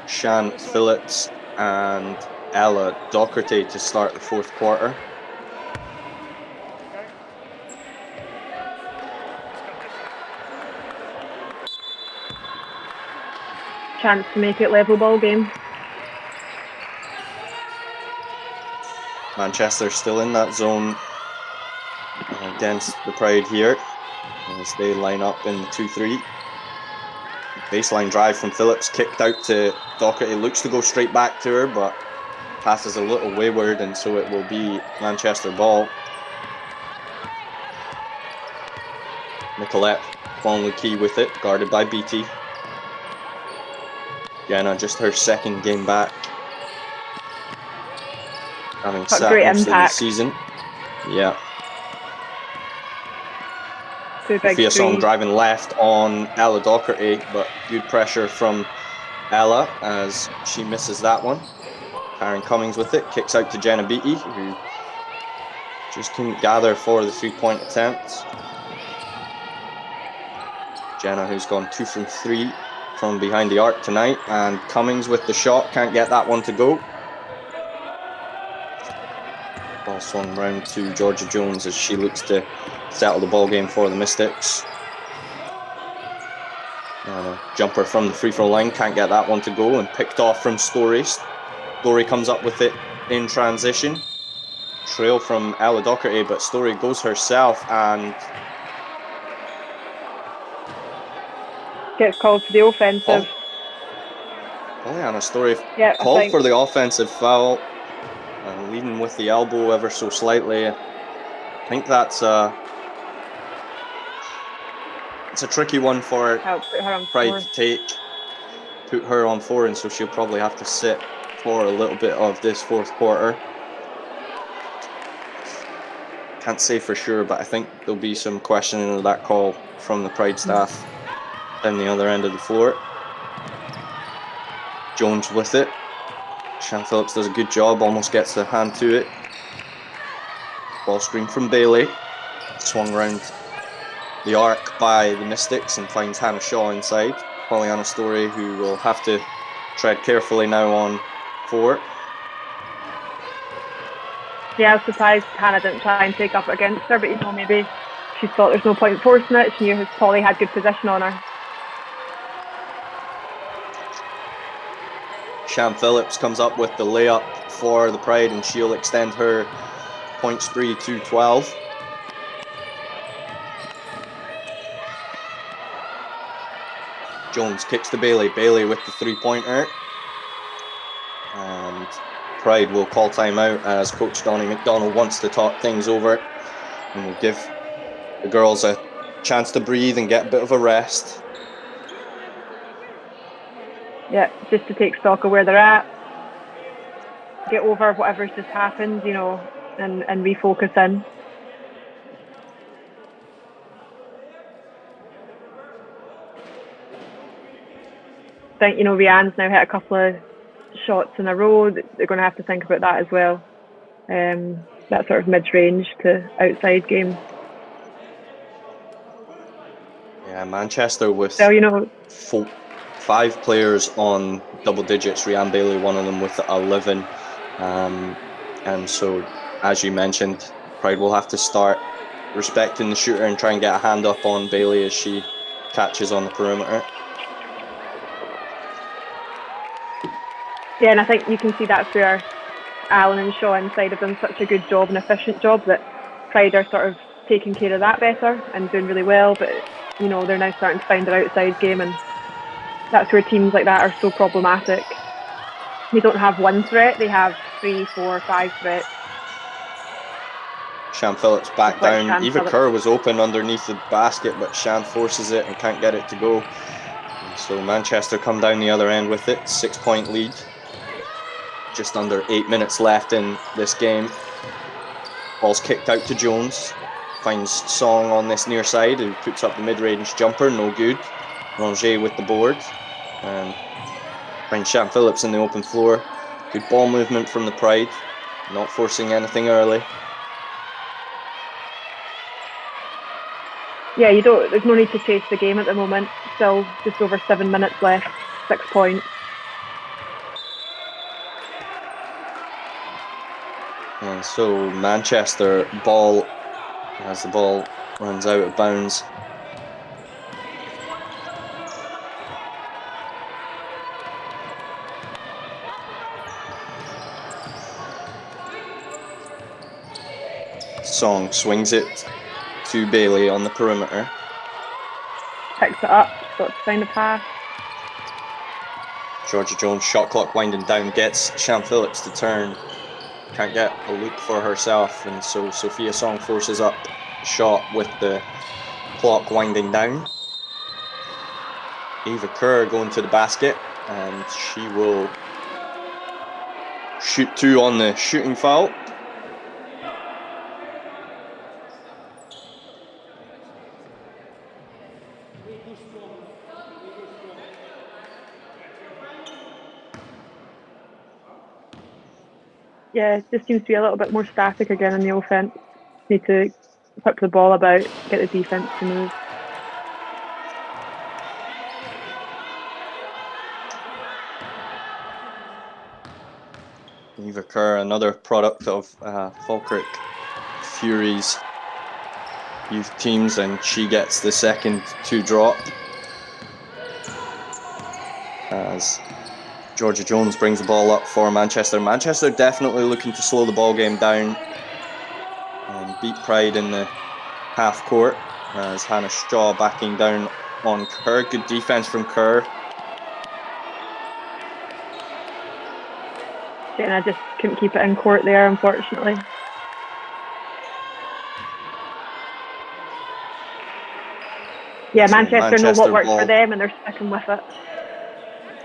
Shan Phillips, and Ella Docherty to start the fourth quarter. Chance to make it level ball game. Manchester still in that zone against the Pride here as they line up in the 2-3. Baseline drive from Phillips, kicked out to Docherty, looks to go straight back to her, but passes a little wayward, and so it will be Manchester ball. Nicolette Fonlukey with it, guarded by Beattie. Jenna, just her second game back, having sat most of the season. Yeah. Sophia Song driving left on Ella Docherty, but good pressure from Ella as she misses that one. Taryn Cummings with it, kicks out to Jenna Beattie, who just couldn't gather for the 3-point attempt. Jenna, who's gone 2 from 3 from behind the arc tonight, and Cummings with the shot, can't get that one to go. Ball swung round to Georgia Jones as she looks to settle the ball game for the Mystics. And a jumper from the free throw line, can't get that one to go, and picked off from Story. Story comes up with it in transition. Trail from Ella Docherty, but Story goes herself and gets called for the offensive. Pollyanna Story called for the offensive foul, leading with the elbow ever so slightly. I think that's it's a tricky one for Pride to take. Put her on 4, and so she'll probably have to sit for a little bit of this fourth quarter. Can't say for sure, but I think there'll be some questioning of that call from the Pride staff down the other end of the floor. Jones with it. Shan Phillips does a good job, almost gets a hand to it. Ball screen from Bailey. Swung round the arc by the Mystics and finds Hannah Shaw inside. Pollyanna Story, who will have to tread carefully now on 4. Yeah, I was surprised Hannah didn't try and take up against her, but maybe she thought there's no point forcing it. She knew Polly had good position on her. Shan Phillips comes up with the layup for the Pride, and she'll extend her point spree to 12. Jones kicks to Bailey. Bailey with the 3-pointer. And Pride will call timeout as Coach Donnie McDonald wants to talk things over and will give the girls a chance to breathe and get a bit of a rest. Yeah, just to take stock of where they're at, get over whatever's just happened, and refocus in. think, Rianne's now hit a couple of shots in a row. They're going to have to think about that as well. That sort of mid-range to outside game. Yeah, Manchester with Well, 5 players on double digits. Rianne Bailey, one of them with 11. And so, as you mentioned, Pride will have to start respecting the shooter and try and get a hand up on Bailey as she catches on the perimeter. Yeah, and I think you can see that through Alan and Shaw inside have done such a good job, an efficient job, that Pride are sort of taking care of that better and doing really well. But they're now starting to find their outside game, and that's where teams like that are so problematic. They don't have one threat; they have 3, 4, 5 threats. Shan Phillips back down. Shan Eva Phillips. Kerr was open underneath the basket, but Shan forces it and can't get it to go. And so Manchester come down the other end with it. 6-point lead. Just under 8 minutes left in this game. Ball's kicked out to Jones. Finds Song on this near side, who puts up the mid-range jumper. No good. Ranger with the board. And finds Shan Phillips in the open floor. Good ball movement from the Pride. Not forcing anything early. Yeah, there's no need to chase the game at the moment. Still just over 7 minutes left, 6 points. And so Manchester ball, as the ball runs out of bounds. Song swings it to Bailey on the perimeter. Picks it up, got to find a pass. Georgia Jones, shot clock winding down, gets Shan Phillips to turn. Can't get a look for herself, and so Sophia Song forces up a shot with the clock winding down. Eva Kerr going to the basket, and she will shoot 2 on the shooting foul. Yeah, it just seems to be a little bit more static again in the offense. Need to whip the ball about, get the defense to move. Eva Kerr, another product of Falkirk Fury's youth teams, and she gets the second to drop as Georgia Jones brings the ball up for Manchester. Manchester definitely looking to slow the ball game down and beat Pride in the half court as Hannah Shaw backing down on Kerr. Good defense from Kerr. And I just couldn't keep it in court there, unfortunately. Yeah, Manchester know what works for them, and they're sticking with it.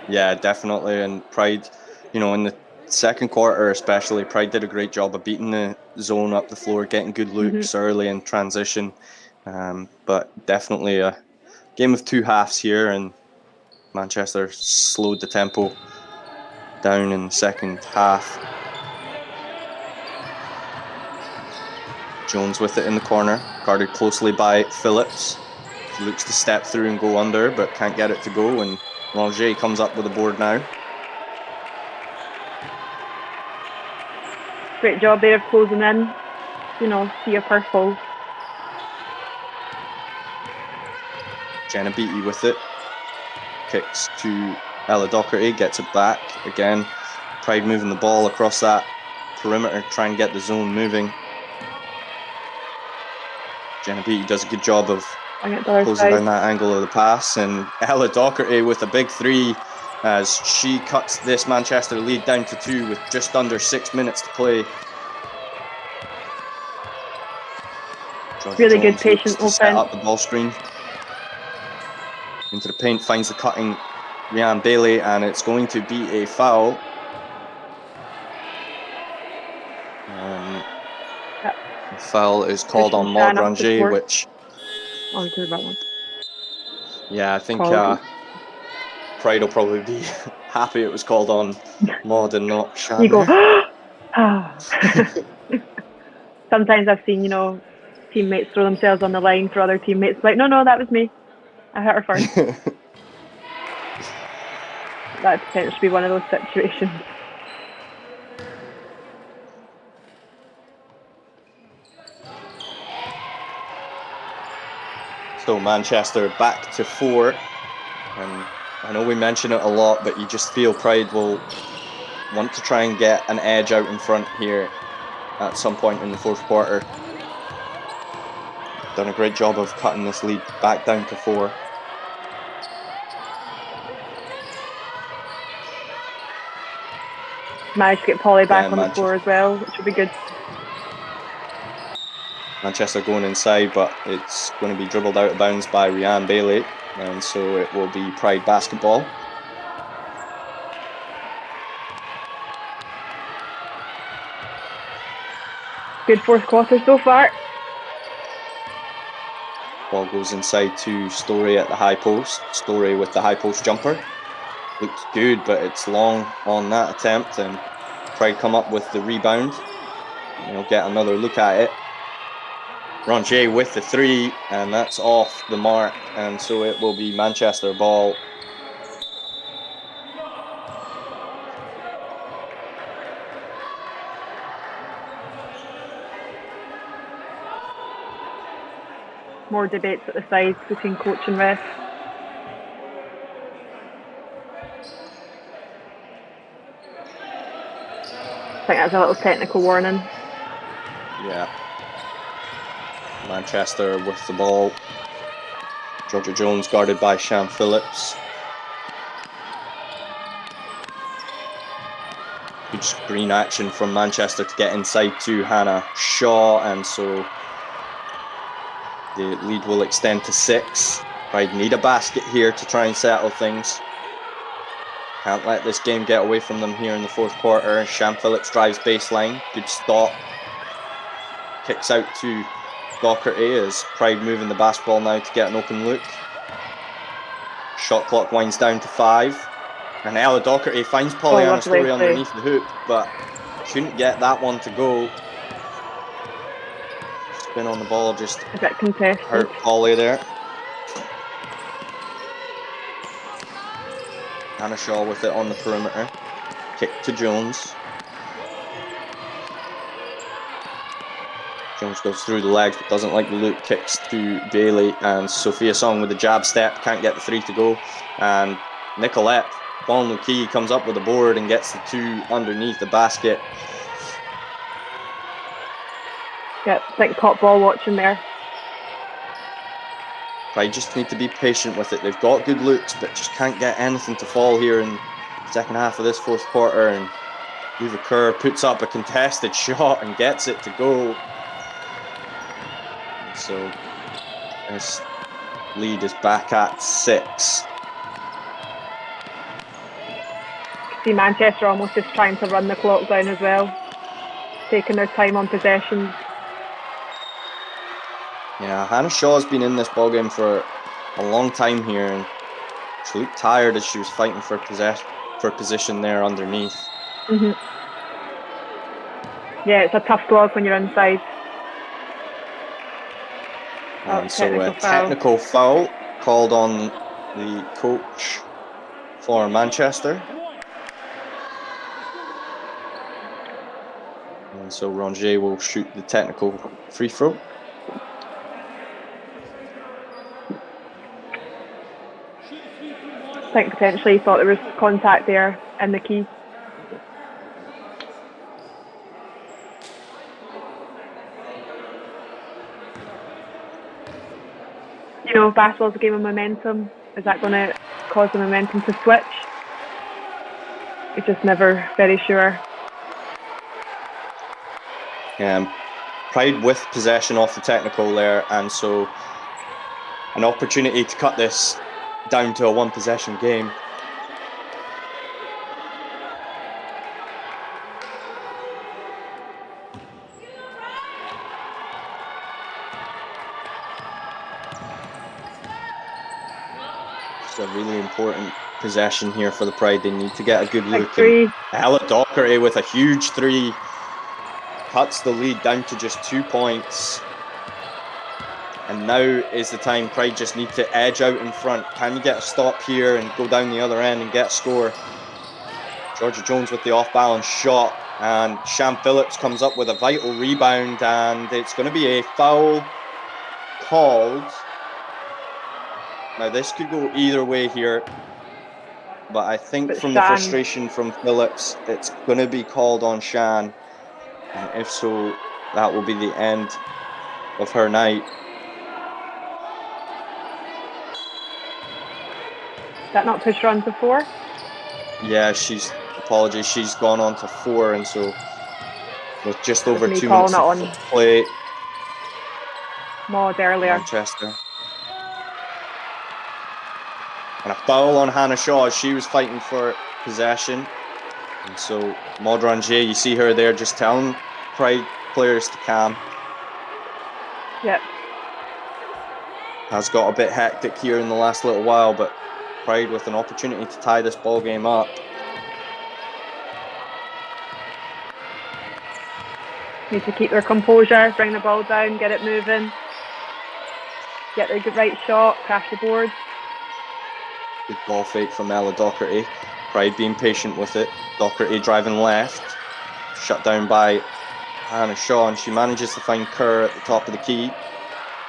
Yeah, definitely. And Pride, in the second quarter especially, Pride did a great job of beating the zone up the floor, getting good looks early in transition. But definitely a game of 2 halves here, and Manchester slowed the tempo down in the second half. Jones with it in the corner, guarded closely by Phillips. He looks to step through and go under, but can't get it to go, and Ranger comes up with a board now. Great job there of closing in, see a purple. Jenna Beattie with it. Kicks to Ella Docherty, gets it back. Again, Pride moving the ball across that perimeter, try and get the zone moving. Jenna Beattie does a good job of closing down that angle of the pass, and Ella Docherty with a big 3 as she cuts this Manchester lead down to 2 with just under 6 minutes to play. Georgia really Jones good patient to set up the ball screen. Into the paint, finds the cutting Rianne Bailey, and it's going to be a foul. The foul is called on Maud Ranger, which... Onto that one. Yeah, I think Pride will probably be happy it was called on Maud and not Shan. You go, ah. Sometimes I've seen, teammates throw themselves on the line for other teammates. Like, no, that was me. I hit her first. That'd potentially be one of those situations. So Manchester back to 4. And I know we mention it a lot, but you just feel Pride will want to try and get an edge out in front here at some point in the fourth quarter. Done a great job of cutting this lead back down to 4. Managed to get Polly back on the floor as well, which would be good. Manchester going inside, but it's going to be dribbled out of bounds by Rhiann Bailey, and so it will be Pride basketball. Good fourth quarter so far. Ball goes inside to Story at the high post. Story with the high post jumper. Looks good, but it's long on that attempt, and Pride come up with the rebound. They'll get another look at it. Rongier with the 3, and that's off the mark, and so it will be Manchester ball. More debates at the sides between coach and ref. I think that's a little technical warning. Yeah. Manchester with the ball. Georgia Jones guarded by Shan Phillips. Good screen action from Manchester to get inside to Hannah Shaw, and so the lead will extend to 6. Pride need a basket here to try and settle things. Can't let this game get away from them here in the fourth quarter. Shan Phillips drives baseline. Good stop. Kicks out to Docherty as Pride moving the basketball now to get an open look. Shot clock winds down to 5. And Ella Docherty finds Pollyanna Story underneath the hoop, but shouldn't get that one to go. Spin on the ball just a bit contested. Hurt Polly there. Hannah Shaw with it on the perimeter. Kick to Jones. Jones goes through the legs but doesn't like the look. Kicks to Bailey, and Sophia Song with the jab step. Can't get the 3 to go. And Nicolette Bonluki comes up with the board and gets the 2 underneath the basket. Yep, I think caught ball watching there. Pride just need to be patient with it. They've got good looks, but just can't get anything to fall here in the second half of this fourth quarter. And Eva Kerr puts up a contested shot and gets it to go. And so this lead is back at 6. See Manchester almost just trying to run the clock down as well, taking their time on possession. Yeah, Hannah Shaw's been in this ballgame for a long time here, and she looked tired as she was fighting for position there underneath. Mm-hmm. Yeah, it's a tough slog when you're inside. And so a technical foul called on the coach for Manchester. And so Rongier will shoot the technical free throw. I think potentially he thought there was contact there in the key. You know, basketball's a game of momentum. Is that going to cause the momentum to switch? You're just never very sure. Pride with possession off the technical there, and so an opportunity to cut this down to a 1 possession game. It's a really important possession here for the Pride. They need to get a good Big look. three. And Ella Docherty with a huge three cuts the lead down to just 2 points. And now is the time Pride just need to edge out in front. Can you get a stop here and go down the other end and get a score? Georgia Jones with the off-balance shot, and Sham Phillips comes up with a vital rebound, and it's going to be a foul called. Now this could go either way here, but I think But from the Shan. frustration from Phillips, it's going to be called on Shan. And if so, that will be the end of her night. That not push her on to 4? Yeah, apologies, she's gone on to 4, and so with just over me 2 calling minutes it of on play, Maud earlier. Manchester. And a foul on Hannah Shaw as she was fighting for possession. And so Maud Rangier, you see her there just telling Pride players to calm. Yep. Has got a bit hectic here in the last little while, but Pride with an opportunity to tie this ball game up. Need to keep their composure, bring the ball down, get it moving, get the right shot, crash the board. Good ball fake from Ella Docherty. Pride being patient with it. Docherty driving left. Shut down by Hannah Shaw, and she manages to find Kerr at the top of the key.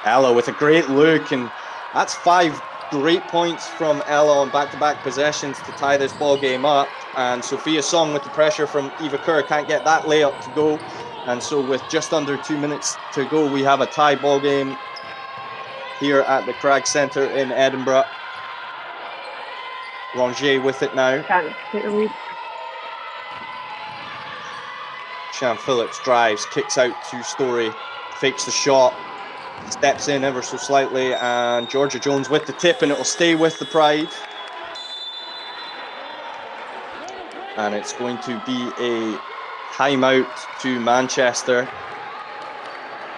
Ella with a great look, and that's 5 great points from Ella on back-to-back possessions to tie this ball game up. And Sophia Song with the pressure from Eva Kerr can't get that layup to go. And so with just under 2 minutes to go, we have a tie ball game here at the Cragg Centre in Edinburgh. Rangier with it now. Can't take the lead. Shan Phillips drives, kicks out to Story, fakes the shot, steps in ever so slightly, and Georgia Jones with the tip, and it will stay with the Pride. And it's going to be a timeout to Manchester.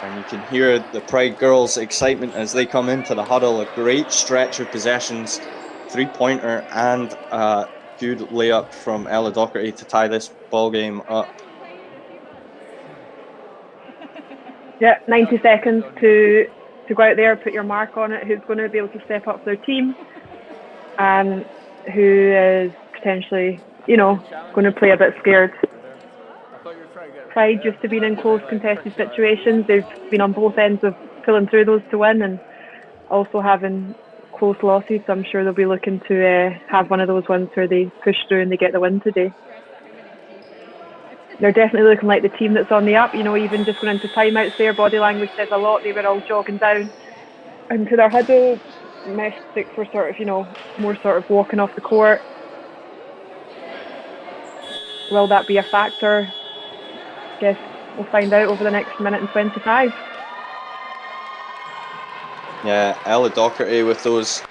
And you can hear the Pride girls' excitement as they come into the huddle. A great stretch of possessions, 3-pointer and a good layup from Ella Docherty to tie this ball game up. Yeah, 90 seconds to go out there, put your mark on it. Who's going to be able to step up for their team, and who is potentially, going to play a bit scared. Pride used to being in close contested situations. They've been on both ends of pulling through those to win, and also having close losses. So I'm sure they'll be looking to have one of those ones where they push through and they get the win today. They're definitely looking like the team that's on the up. Even just going into timeouts there, body language says a lot. They were all jogging down into their huddle. Mystics were sort of, more sort of walking off the court. Will that be a factor? Guess we'll find out over the next minute and 25. Yeah, Ella Docherty with those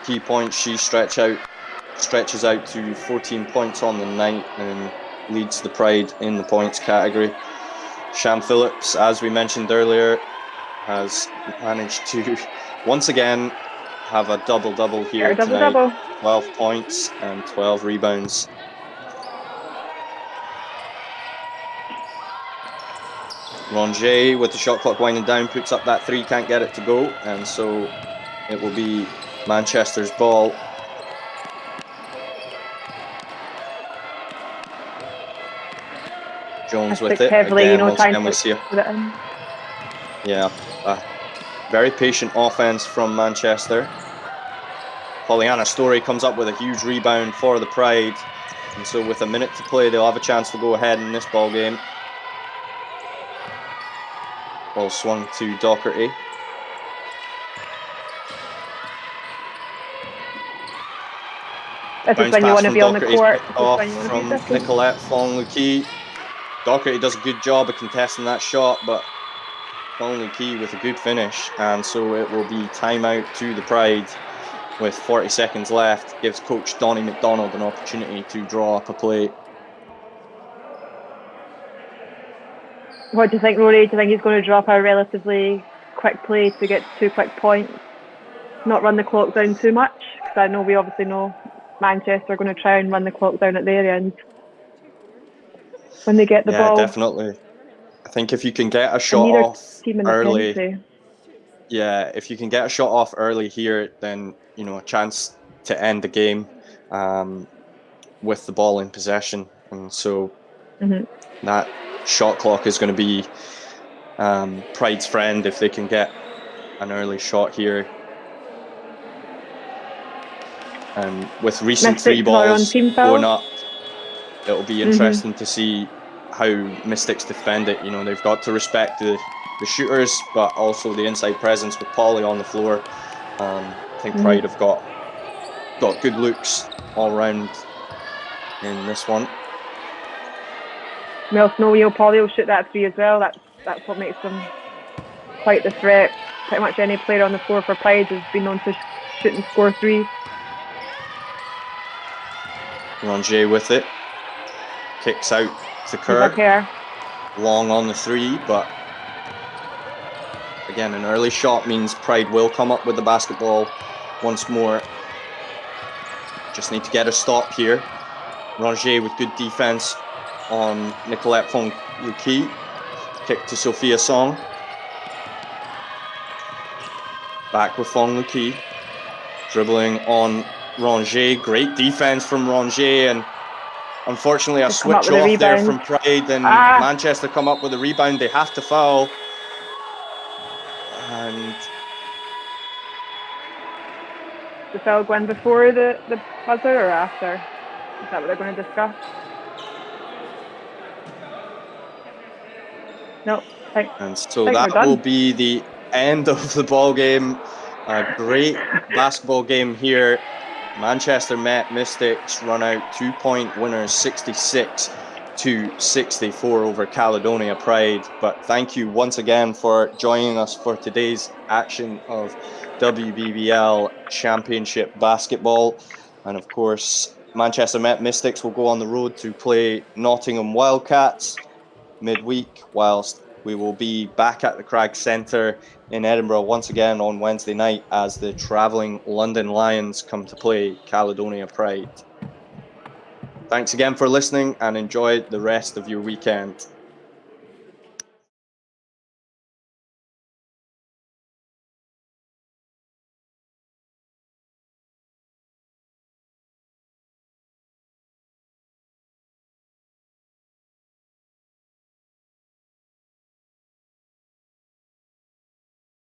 key points. She stretches out to 14 points on the night and leads the Pride in the points category. Sham Phillips, as we mentioned earlier, has managed to once again have a double-double here tonight. 12 points and 12 rebounds. Rangier with the shot clock winding down puts up that 3, can't get it to go, and so it will be Manchester's ball. Jones with it heavily, again. trying to Once again, put it in. Yeah, very patient offense from Manchester. Pollyanna Story comes up with a huge rebound for the Pride, and so with a minute to play, they'll have a chance to go ahead in this ball game. Ball swung to Docherty. This is when you want to be on the court. Off from Nicolette Fong-Lukey. Docherty does a good job of contesting that shot, but Fong-Lukey with a good finish, and so it will be timeout to the Pride with 40 seconds left. Gives coach Donnie McDonald an opportunity to draw up a play. What do you think, Rory? Do you think he's going to drop a relatively quick play to get 2 quick points? Not run the clock down too much? Because I know we obviously know Manchester are going to try and run the clock down at their end when they get the Yeah, ball. definitely. I think if you can get a And shot neither off team in the early, penalty. yeah, if you can get a shot off early here, then a chance to end the game with the ball in possession, and so that shot clock is going to be Pride's friend if they can get an early shot here. And with recent Mystics three are on balls team foul. going up, it'll be interesting to see how Mystics defend it. They've got to respect the shooters, but also the inside presence with Polly on the floor. I think Pride have got good looks all round in this one. Well, Polly will shoot that three as well. That's what makes them quite the threat. Pretty much any player on the floor for Pride has been known to shoot and score threes. Rongier with it. Kicks out to Kerr. Long on the three, but again, an early shot means Pride will come up with the basketball once more. Just need to get a stop here. Rongier with good defense on Nicolette Fong-Luki. Kick to Sophia Song. Back with Fong-Luki. Dribbling on Rongier. Great defense from Rongier, and unfortunately a switch off there from Pride, and Manchester come up with a rebound. They have to foul. And the foul going before the buzzer or after? Is that what they're going to discuss? No. And so that will be the end of the ball game. A great basketball game here. Manchester Met Mystics run out 2-point winners, 66-64 over Caledonia Pride. But thank you once again for joining us for today's action of WBBL Championship basketball. And of course, Manchester Met Mystics will go on the road to play Nottingham Wildcats midweek, whilst we will be back at the Crag Centre in Edinburgh once again on Wednesday night as the travelling London Lions come to play Caledonia Pride. Thanks again for listening and enjoy the rest of your weekend.